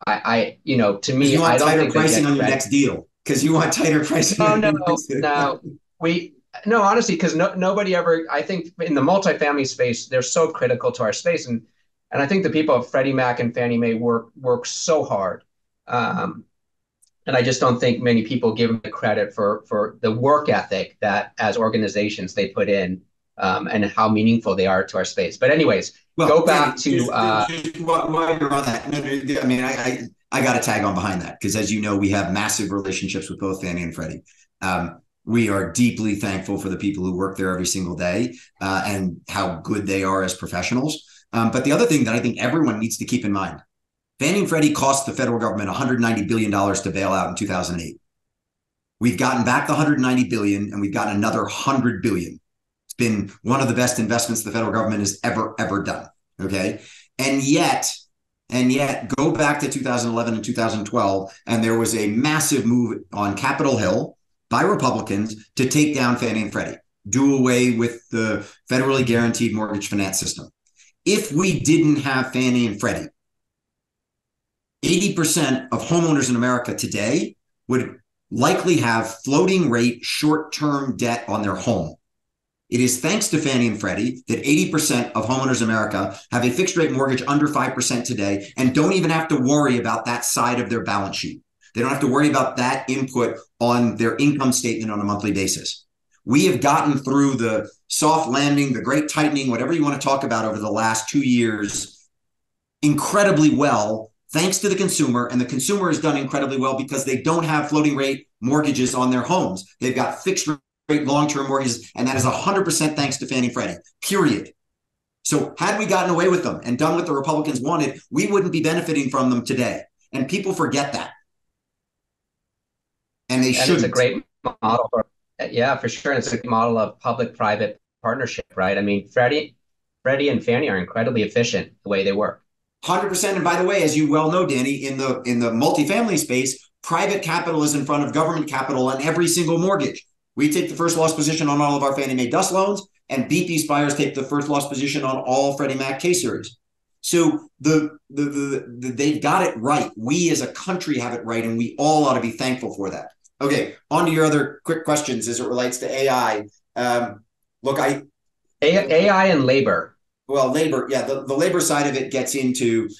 To Because me, you I want don't tighter think they pricing get on your credit. next deal. Because you want tighter pricing Oh on no, your next deal. no, we no, honestly, because nobody ever. I think in the multifamily space, they're so critical to our space, and I think the people of Freddie Mac and Fannie Mae work so hard. Um, and I just don't think many people give them the credit for the work ethic that as organizations they put in, and how meaningful they are to our space. But anyways, Well, go back Danny, to just while you're on that, I mean, I got to tag on behind that because, as you know, we have massive relationships with both Fannie and Freddie. We are deeply thankful for the people who work there every single day and how good they are as professionals. But the other thing that I think everyone needs to keep in mind, Fannie and Freddie cost the federal government $190 billion to bail out in 2008. We've gotten back the 190 billion and we've gotten another 100 billion. It's been one of the best investments the federal government has ever done. Okay. And yet, go back to 2011 and 2012, and there was a massive move on Capitol Hill by Republicans to take down Fannie and Freddie, do away with the federally guaranteed mortgage finance system. If we didn't have Fannie and Freddie, 80% of homeowners in America today would likely have floating rate short-term debt on their home. It is thanks to Fannie and Freddie that 80% of homeowners in America have a fixed rate mortgage under 5% today and don't even have to worry about that side of their balance sheet. They don't have to worry about that input on their income statement on a monthly basis. We have gotten through the soft landing, the great tightening, whatever you want to talk about over the last 2 years, incredibly well, thanks to the consumer. And the consumer has done incredibly well because they don't have floating rate mortgages on their homes. They've got fixed rate long-term mortgages, and that is 100% thanks to Fannie Freddie, period. So had we gotten away with them and done what the Republicans wanted, we wouldn't be benefiting from them today. And people forget that. And they shouldn't. It's a great model yeah, for sure. It's a model of public-private partnership, right? I mean, Freddie and Fannie are incredibly efficient the way they work. 100%. And by the way, as you well know, Danny, in the multifamily space, private capital is in front of government capital on every single mortgage. We take the first loss position on all of our Fannie Mae DUS loans, and BP Spires take the first loss position on all Freddie Mac K series. So they've got it right. We as a country have it right, and we all ought to be thankful for that. Okay, on to your other quick questions as it relates to AI. AI and labor. Well, labor, yeah, the labor side of it gets into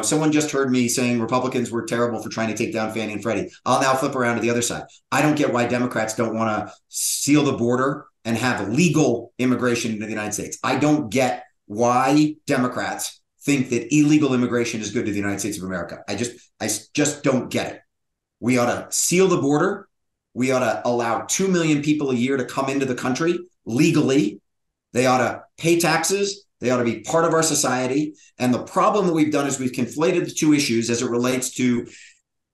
someone just heard me saying Republicans were terrible for trying to take down Fannie and Freddie. I'll now flip around to the other side. I don't get why Democrats don't want to seal the border and have legal immigration into the United States. I don't get why Democrats think that illegal immigration is good to the United States of America. I just don't get it. We ought to seal the border. We ought to allow 2 million people a year to come into the country legally. They ought to pay taxes. They ought to be part of our society. And the problem that we've done is we've conflated the two issues as it relates to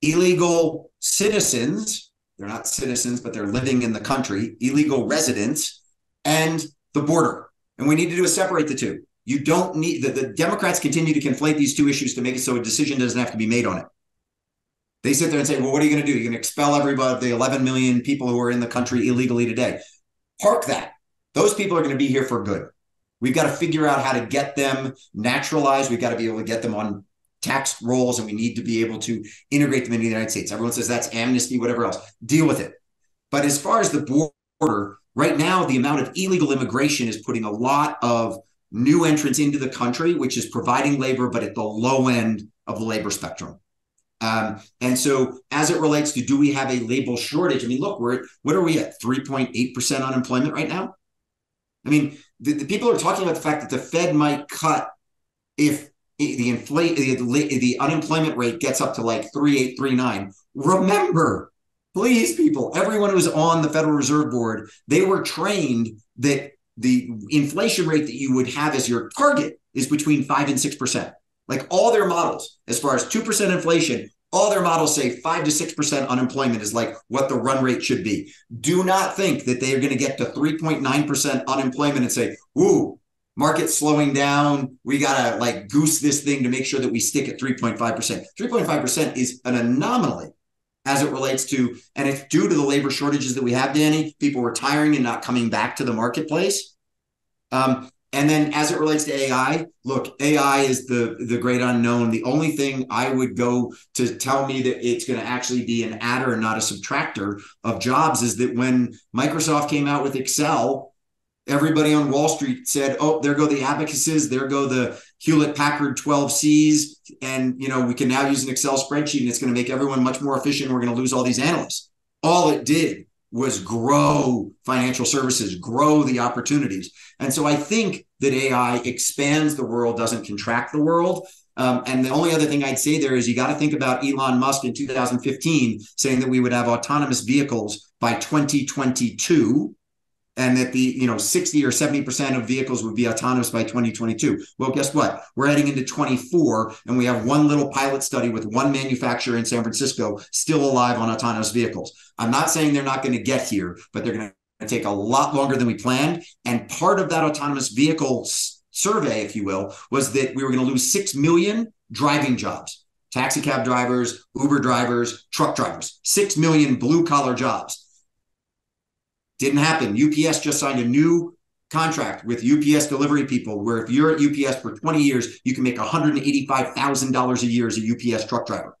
illegal citizens. They're not citizens, but they're living in the country, illegal residents, and the border. And we need to separate the two. You don't need the Democrats continue to conflate these two issues to make it so a decision doesn't have to be made on it. They sit there and say, well, what are you going to do? You're going to expel everybody, the 11 million people who are in the country illegally today. Park that. Those people are going to be here for good. We've got to figure out how to get them naturalized. We've got to be able to get them on tax rolls, and we need to be able to integrate them into the United States. Everyone says that's amnesty, whatever else. Deal with it. But as far as the border, right now, the amount of illegal immigration is putting a lot of new entrants into the country, which is providing labor, but at the low end of the labor spectrum. And so as it relates to, do we have a labor shortage? I mean, look, what are we at? 3.8% unemployment right now? I mean, the people are talking about the fact that the Fed might cut if the unemployment rate gets up to like 3.8, 3.9. Remember, please, people, everyone who's on the Federal Reserve Board, they were trained that the inflation rate that you would have as your target is between 5 and 6%. Like all their models, as far as 2% inflation, all their models say 5 to 6% unemployment is like what the run rate should be. Do not think that they are going to get to 3.9% unemployment and say, ooh, market's slowing down. We got to like goose this thing to make sure that we stick at 3.5%. 3.5% is an anomaly as it relates to, and it's due to the labor shortages that we have, Danny, people retiring and not coming back to the marketplace. And then as it relates to AI, look, AI is the great unknown. The only thing I would go to tell me that it's going to actually be an adder and not a subtractor of jobs is that when Microsoft came out with Excel, everybody on Wall Street said, oh, there go the abacuses, there go the Hewlett Packard 12Cs. And, we can now use an Excel spreadsheet and it's going to make everyone much more efficient. We're going to lose all these analysts. All it did was grow financial services, grow the opportunities. And so I think that AI expands the world, doesn't contract the world. And the only other thing I'd say there is you got to think about Elon Musk in 2015 saying that we would have autonomous vehicles by 2022 and that the 60 or 70% of vehicles would be autonomous by 2022. Well, guess what? We're heading into 24 and we have one little pilot study with one manufacturer in San Francisco still alive on autonomous vehicles. I'm not saying they're not going to get here, but they're going to take a lot longer than we planned. And part of that autonomous vehicle survey, if you will, was that we were going to lose 6 million driving jobs, taxi cab drivers, Uber drivers, truck drivers, 6 million blue collar jobs. Didn't happen. UPS just signed a new contract with UPS delivery people where if you're at UPS for 20 years, you can make $185,000 a year as a UPS truck driver.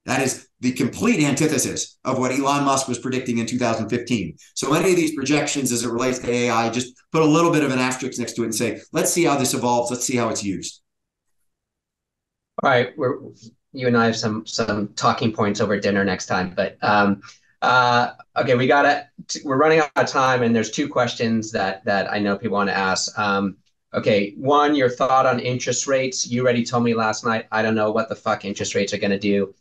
That is the complete antithesis of what Elon Musk was predicting in 2015. So any of these projections as it relates to AI, just put a little bit of an asterisk next to it and say, let's see how this evolves. Let's see how it's used. All right. You and I have some talking points over dinner next time, but okay, we're running out of time, and there's two questions that I know people want to ask. Okay, one, your thought on interest rates. You already told me last night, I don't know what the fuck interest rates are going to do.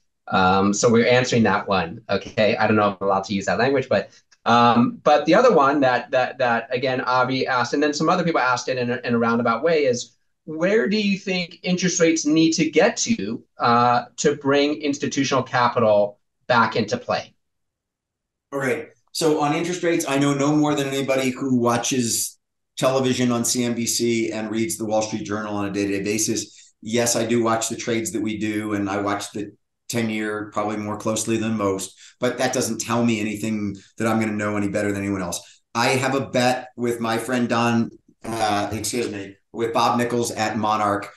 So we're answering that one. Okay, I don't know if I'm allowed to use that language, but the other one that again, Avi asked, and then some other people asked it in a roundabout way is, where do you think interest rates need to get to bring institutional capital back into play? All right. So on interest rates, I know no more than anybody who watches television on CNBC and reads the Wall Street Journal on a day-to-day basis. Yes, I do watch the trades that we do, and I watch the 10-year probably more closely than most, but that doesn't tell me anything that I'm going to know any better than anyone else. I have a bet with my friend with Bob Nichols at Monarch,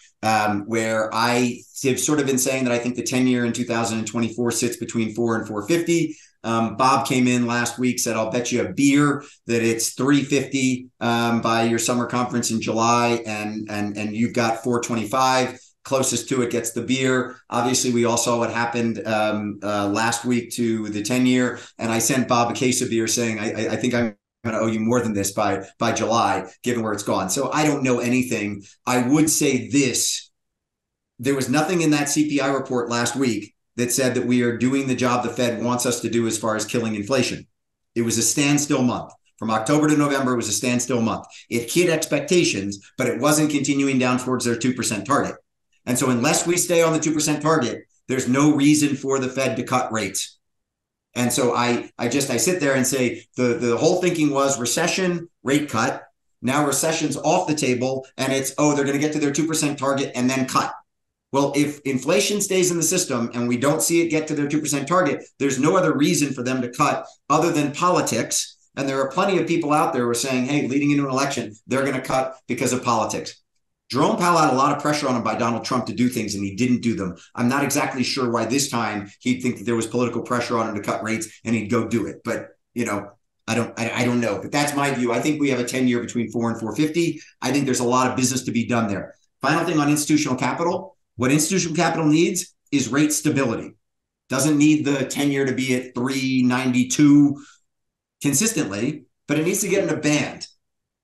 where I have sort of been saying that I think the 10-year in 2024 sits between 4 and 450. Bob came in last week, said, I'll bet you a beer that it's 350 by your summer conference in July, and you've got 425. Closest to it gets the beer. Obviously, we all saw what happened last week to the 10-year, and I sent Bob a case of beer saying, I think I'm going to owe you more than this by July, given where it's gone. So I don't know anything. I would say this. There was nothing in that CPI report last week that said that we are doing the job the Fed wants us to do as far as killing inflation. It was a standstill month. From October to November, it was a standstill month. It hit expectations, but it wasn't continuing down towards their 2% target. And so unless we stay on the 2% target, there's no reason for the Fed to cut rates. And so I sit there and say the whole thinking was recession, rate cut. Now recession's off the table and it's, they're going to get to their 2% target and then cut. Well, if inflation stays in the system and we don't see it get to their 2% target, there's no other reason for them to cut other than politics. And there are plenty of people out there who are saying, hey, leading into an election, they're going to cut because of politics. Jerome Powell had a lot of pressure on him by Donald Trump to do things, and he didn't do them. I'm not exactly sure why this time he'd think that there was political pressure on him to cut rates and he'd go do it. But, I don't know. But that's my view. I think we have a 10-year between 4 and 450. I think there's a lot of business to be done there. Final thing on institutional capital. What institutional capital needs is rate stability. Doesn't need the 10-year to be at 392 consistently, but it needs to get in a band.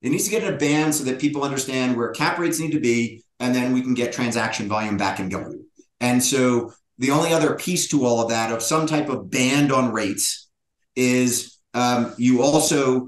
It needs to get in a band so that people understand where cap rates need to be, and then we can get transaction volume back and going. And so the only other piece to all of that of some type of band on rates is you also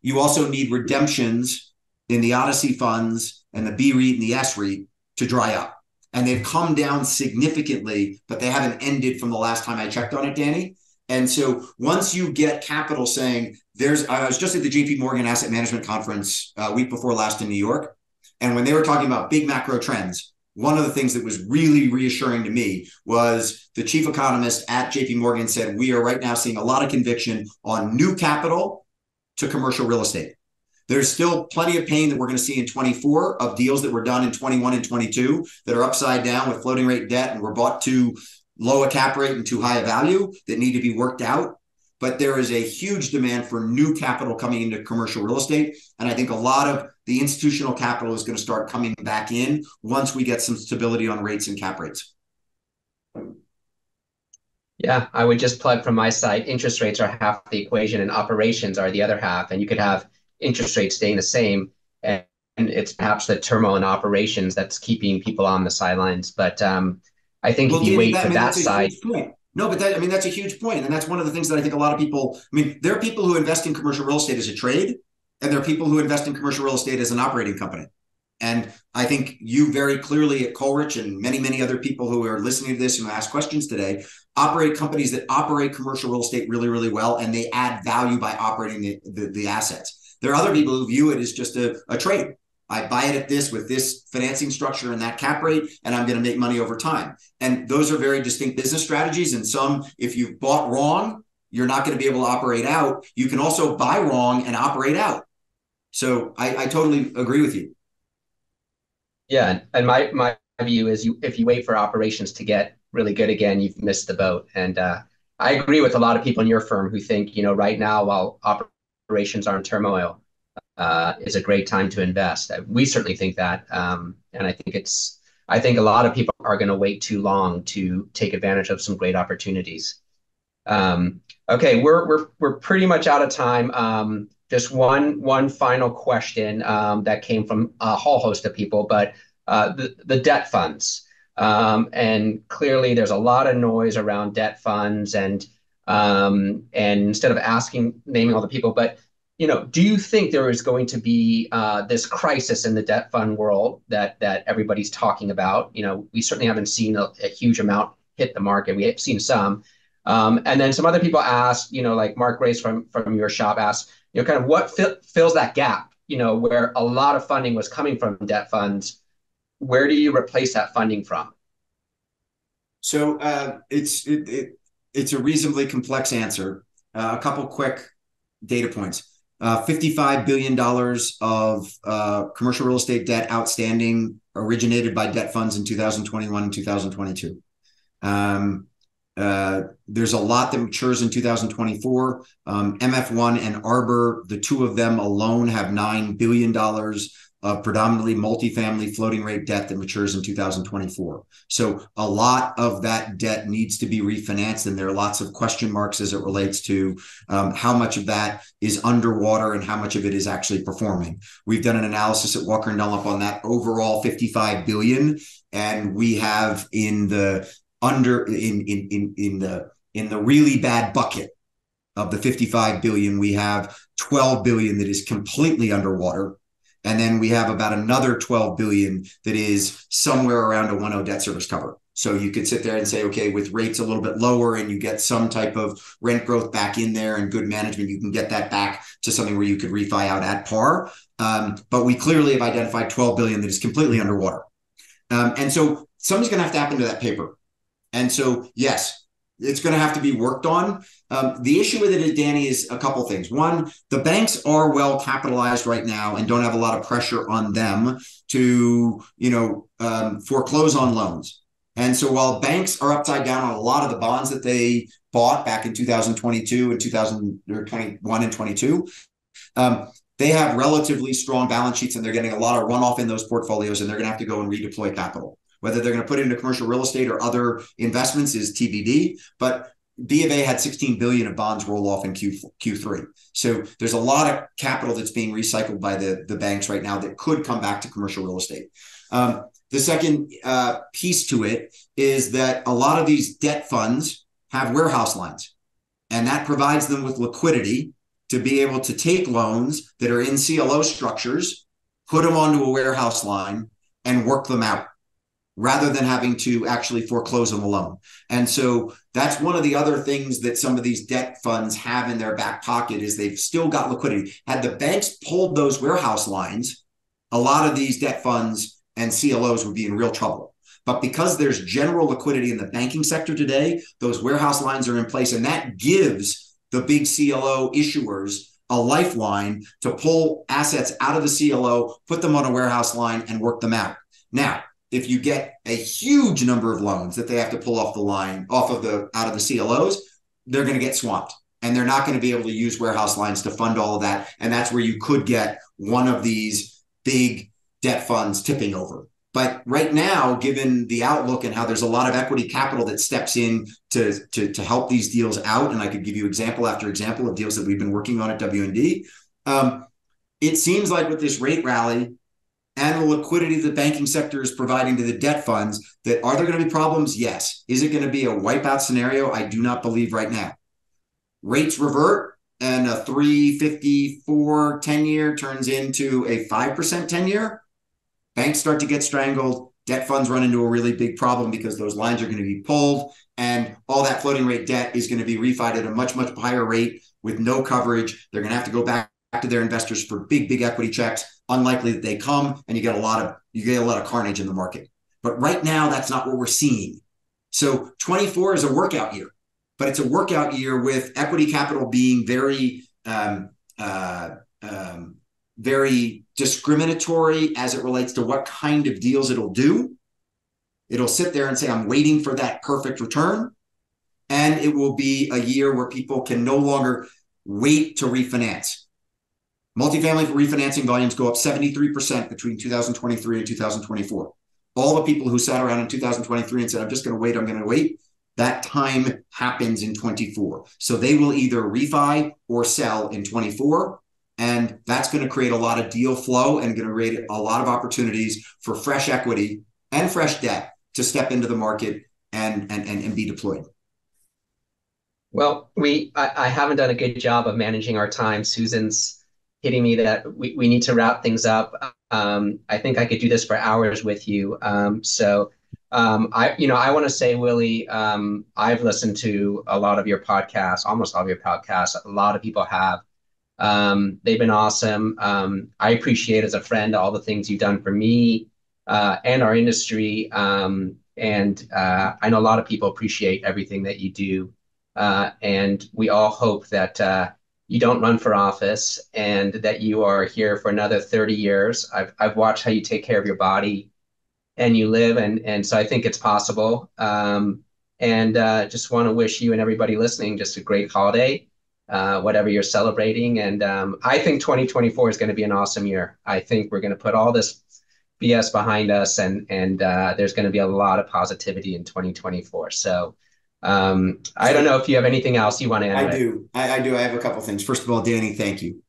need redemptions in the Odyssey funds and the B REIT and the S REIT to dry up. And they've come down significantly, but they haven't ended from the last time I checked on it, Danny. And so once you get capital saying I was just at the JP Morgan Asset Management Conference week before last in New York. And when they were talking about big macro trends, one of the things that was really reassuring to me was the chief economist at JP Morgan said, we are right now seeing a lot of conviction on new capital to commercial real estate. There's still plenty of pain that we're going to see in 24 of deals that were done in 21 and 22 that are upside down with floating rate debt and were bought too low a cap rate and too high a value that need to be worked out. But there is a huge demand for new capital coming into commercial real estate. And I think a lot of the institutional capital is going to start coming back in once we get some stability on rates and cap rates. Yeah, I would just plug from my side, interest rates are half the equation and operations are the other half. And you could have interest rates staying the same. And it's perhaps the turmoil in operations that's keeping people on the sidelines. But I think if you wait for that side. No, but that's a huge point. And that's one of the things that I think a lot of people, there are people who invest in commercial real estate as a trade, and there are people who invest in commercial real estate as an operating company. And I think you very clearly at Coleridge and many, many other people who are listening to this and who ask questions today, operate companies that operate commercial real estate really, really well, and they add value by operating the assets. There are other people who view it as just a trade. I buy it at this with this financing structure and that cap rate, and I'm going to make money over time. And those are very distinct business strategies. And some, if you've bought wrong, you're not going to be able to operate out. You can also buy wrong and operate out. So I totally agree with you. Yeah, and my view is if you wait for operations to get really good again, you've missed the boat. And I agree with a lot of people in your firm who think, right now, while operations are in turmoil, is a great time to invest. We certainly think that, and I think a lot of people are going to wait too long to take advantage of some great opportunities. Okay, we're pretty much out of time. Just one final question that came from a whole host of people, but the debt funds. And clearly there's a lot of noise around debt funds, and instead of naming all the people, but do you think there is going to be this crisis in the debt fund world that everybody's talking about? We certainly haven't seen a huge amount hit the market. We have seen some. And then some other people asked, like Mark Grace from your shop asked, kind of what fills that gap, where a lot of funding was coming from debt funds. Where do you replace that funding from? So it's a reasonably complex answer. A couple quick data points. $55 billion of commercial real estate debt outstanding originated by debt funds in 2021 and 2022. There's a lot that matures in 2024. MF1 and Arbor, the two of them alone, have $9 billion of predominantly multifamily floating rate debt that matures in 2024. So a lot of that debt needs to be refinanced, and there are lots of question marks as it relates to how much of that is underwater and how much of it is actually performing. We've done an analysis at Walker Dunlop on that overall $55 billion, and we have in the really bad bucket of the $55 billion, we have $12 billion that is completely underwater. And then we have about another $12 billion that is somewhere around a 1.0 debt service cover. So you could sit there and say, okay, with rates a little bit lower and you get some type of rent growth back in there and good management, you can get that back to something where you could refi out at par. But we clearly have identified $12 billion that is completely underwater. And so something's going to have to happen to that paper. And so, yes, it's going to have to be worked on. The issue with it, Danny, is a couple things. One, the banks are well capitalized right now and don't have a lot of pressure on them to, foreclose on loans. And so while banks are upside down on a lot of the bonds that they bought back in 2022 and 2021 and 22, they have relatively strong balance sheets, and they're getting a lot of runoff in those portfolios, and they're going to have to go and redeploy capital. Whether they're going to put it into commercial real estate or other investments is TBD, but B of A had $16 billion of bonds roll off in Q3. So there's a lot of capital that's being recycled by the banks right now that could come back to commercial real estate. The second piece to it is that a lot of these debt funds have warehouse lines, and that provides them with liquidity to be able to take loans that are in CLO structures, put them onto a warehouse line, and work them out, rather than having to actually foreclose on the loan. And so that's one of the other things that some of these debt funds have in their back pocket is they've still got liquidity. Had the banks pulled those warehouse lines, a lot of these debt funds and CLOs would be in real trouble. But because there's general liquidity in the banking sector today, those warehouse lines are in place, and that gives the big CLO issuers a lifeline to pull assets out of the CLO, put them on a warehouse line, and work them out. Now, if you get a huge number of loans that they have to pull off the line, out of the CLOs, they're going to get swamped. And they're not going to be able to use warehouse lines to fund all of that. And that's where you could get one of these big debt funds tipping over. But right now, given the outlook and how there's a lot of equity capital that steps in to help these deals out, and I could give you example after example of deals that we've been working on at W&D, it seems like with this rate rally and the liquidity the banking sector is providing to the debt funds, that are there going to be problems? Yes. Is it going to be a wipeout scenario? I do not believe right now. Rates revert and a 3.54 10-year turns into a 5% 10-year. Banks start to get strangled. Debt funds run into a really big problem because those lines are going to be pulled, and all that floating rate debt is going to be refied at a much, much higher rate with no coverage. They're going to have to go back to their investors for big, big equity checks. Unlikely that they come, and you get a lot of carnage in the market. But right now, that's not what we're seeing. So 24 is a workout year, but it's a workout year with equity capital being very very discriminatory as it relates to what kind of deals it'll do. It'll sit there and say, I'm waiting for that perfect return. And it will be a year where people can no longer wait to refinance. Multifamily refinancing volumes go up 73% between 2023 and 2024. All the people who sat around in 2023 and said, I'm just going to wait, that time happens in 24. So they will either refi or sell in 24. And that's going to create a lot of deal flow and going to create a lot of opportunities for fresh equity and fresh debt to step into the market and be deployed. Well, I haven't done a good job of managing our time. Susan's hitting me that we need to wrap things up. I think I could do this for hours with you. I want to say, Willy, I've listened to a lot of your podcasts, almost all of your podcasts. A lot of people have. They've been awesome. I appreciate as a friend all the things you've done for me and our industry. I know a lot of people appreciate everything that you do. And we all hope that you don't run for office and that you are here for another 30 years. I've watched how you take care of your body and you live. And so I think it's possible. Just want to wish you and everybody listening just a great holiday. Whatever you're celebrating. And I think 2024 is going to be an awesome year. I think we're going to put all this BS behind us and there's going to be a lot of positivity in 2024. So I don't know if you have anything else you want to add. I do. I have a couple of things. First of all, Danny, thank you.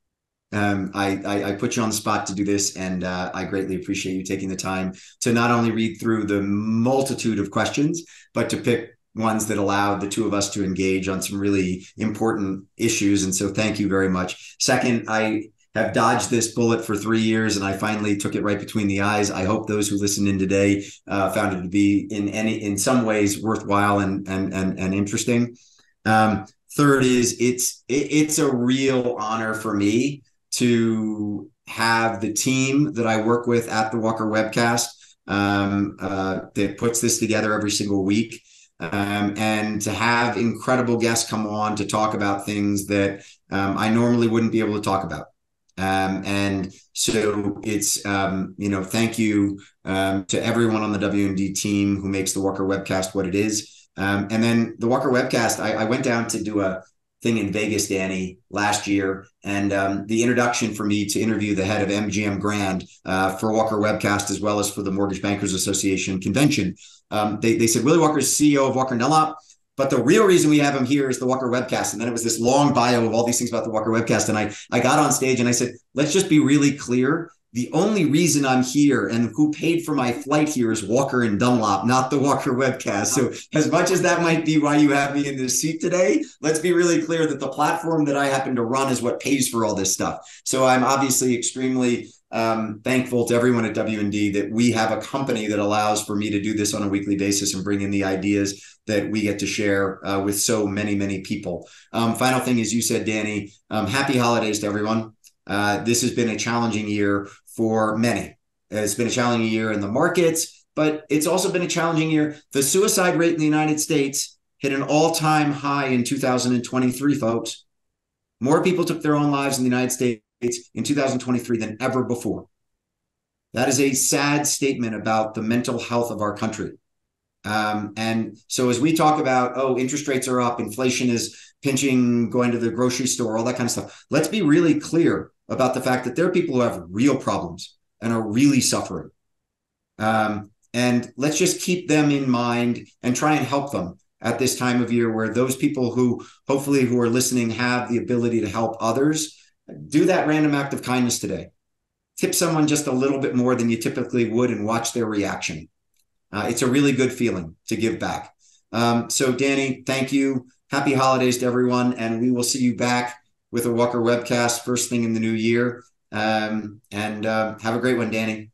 I put you on the spot to do this, and I greatly appreciate you taking the time to not only read through the multitude of questions, but to pick ones that allowed the two of us to engage on some really important issues. And so thank you very much. Second, I have dodged this bullet for 3 years and I finally took it right between the eyes. I hope those who listened in today found it to be in some ways worthwhile and interesting. Third is it's a real honor for me to have the team that I work with at the Walker Webcast that puts this together every single week. And to have incredible guests come on to talk about things that I normally wouldn't be able to talk about. And so it's, thank you to everyone on the W&D team who makes the Walker Webcast what it is. And then the Walker Webcast, I went down to do a thing in Vegas, Danny, last year. And the introduction for me to interview the head of MGM Grand for Walker Webcast, as well as for the Mortgage Bankers Association convention. They said, Willy Walker is CEO of Walker Dunlop, but the real reason we have him here is the Walker Webcast. And then it was this long bio of all these things about the Walker Webcast. And I got on stage and I said, let's just be really clear. The only reason I'm here and who paid for my flight here is Walker and Dunlop, not the Walker Webcast. So as much as that might be why you have me in this seat today, let's be really clear that the platform that I happen to run is what pays for all this stuff. So I'm obviously extremely thankful to everyone at W&D that we have a company that allows for me to do this on a weekly basis and bring in the ideas that we get to share with so many, many people. Final thing is, you said, Danny, happy holidays to everyone. This has been a challenging year for many. It's been a challenging year in the markets, but it's also been a challenging year. The suicide rate in the United States hit an all-time high in 2023, folks. More people took their own lives in the United States in 2023 than ever before. That is a sad statement about the mental health of our country. And so as we talk about, oh, interest rates are up, inflation is pinching, going to the grocery store, all that kind of stuff, let's be really clear about the fact that there are people who have real problems and are really suffering. And let's just keep them in mind and try and help them at this time of year, where those people who hopefully who are listening have the ability to help others. Do that random act of kindness today. Tip someone just a little bit more than you typically would and watch their reaction. It's a really good feeling to give back. So Danny, thank you. Happy holidays to everyone. And we will see you back with a Walker Webcast first thing in the new year. And have a great one, Danny.